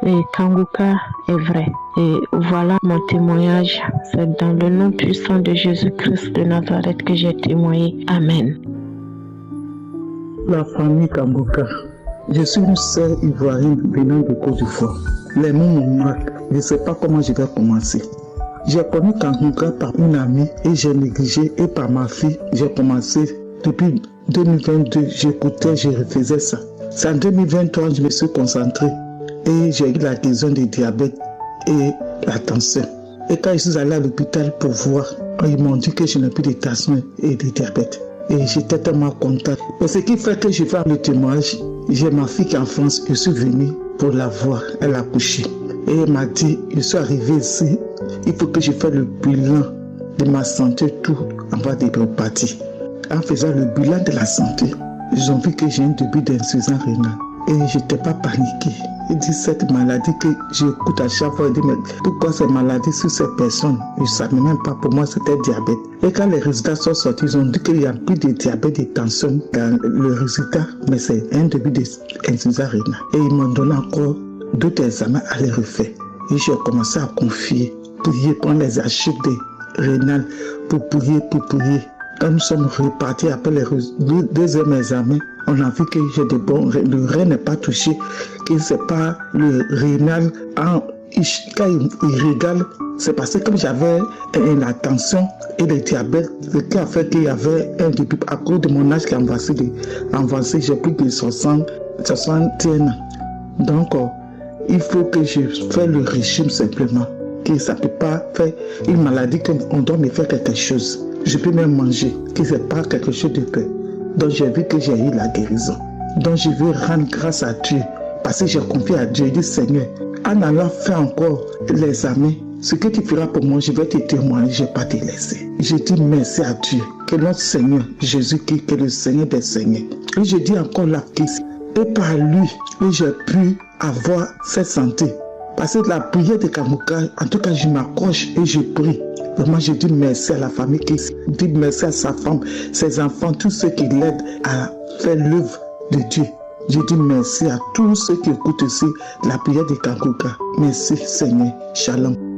Et Kanguka est vrai. Et voilà mon témoignage. C'est dans le nom puissant de Jésus-Christ de Nazareth que j'ai témoigné. Amen. La famille Kanguka. Je suis une sœur ivoirienne venant de Côte d'Ivoire. Les mots me marquent. Je ne sais pas comment je vais commencer. J'ai connu Kanguka par une amie et j'ai négligé. Et par ma fille, j'ai commencé depuis 2022. J'écoutais, je refaisais ça. C'est en 2023 que je me suis concentré. Et j'ai eu la guérison du diabète et la tension. Et quand je suis allé à l'hôpital pour voir, ils m'ont dit que je n'ai plus de tension et de diabète. Et j'étais tellement content. Et ce qui fait que je fais le témoignage, j'ai ma fille qui est en France, je suis venu pour la voir, elle a accouché. Et elle m'a dit, je suis arrivé ici, il faut que je fasse le bilan de ma santé, tout en bas des parties. En faisant le bilan de la santé, ils ont vu que j'ai un début d'insuffisance rénale. Et je n'étais pas paniqué. Ils disent cette maladie que j'écoute à chaque fois. Ils disent, mais pourquoi cette maladie sur ces personnes? Je ne savais même pas, pour moi c'était diabète. Et quand les résultats sont sortis, ils ont dit qu'il n'y a plus de diabète et de tension dans le résultat, mais c'est un début d'insuffisance rénale. Et ils m'ont donné encore d'autres examens à les refaire. Et j'ai commencé à confier, prier, prendre les archives des rénales pour prier. Quand nous sommes repartis après le deuxième examen, on a vu que j'ai des bons, le rein n'est pas touché, que c'est pas le rénal. Quand il régale, c'est parce que comme j'avais la tension et le diabète, ce qui a fait qu'il y avait un début, à cause de mon âge qui a avancé, j'ai plus de 61 ans. Donc, il faut que je fasse le régime simplement, que ça ne peut pas faire une maladie, qu'on doit me faire quelque chose. Je peux même manger, que ce n'est pas quelque chose de peur. Donc j'ai vu que j'ai eu la guérison. Donc je veux rendre grâce à Dieu. Parce que j'ai confié à Dieu. Je dis Seigneur, en allant faire encore l'examen, ce que tu feras pour moi, je vais te témoigner, je ne vais pas te laisser. Je dis merci à Dieu. Que notre Seigneur Jésus-Christ, que le Seigneur des Seigneurs. Et je dis encore la question. Et par lui, j'ai pu avoir cette santé. Parce que la prière de Kangoka, en tout cas, je m'accroche et je prie. Vraiment, je dis merci à la famille Kiss. Je dis merci à sa femme, ses enfants, tous ceux qui l'aident à faire l'œuvre de Dieu. Je dis merci à tous ceux qui écoutent aussi la prière de Kangoka. Merci Seigneur. Shalom.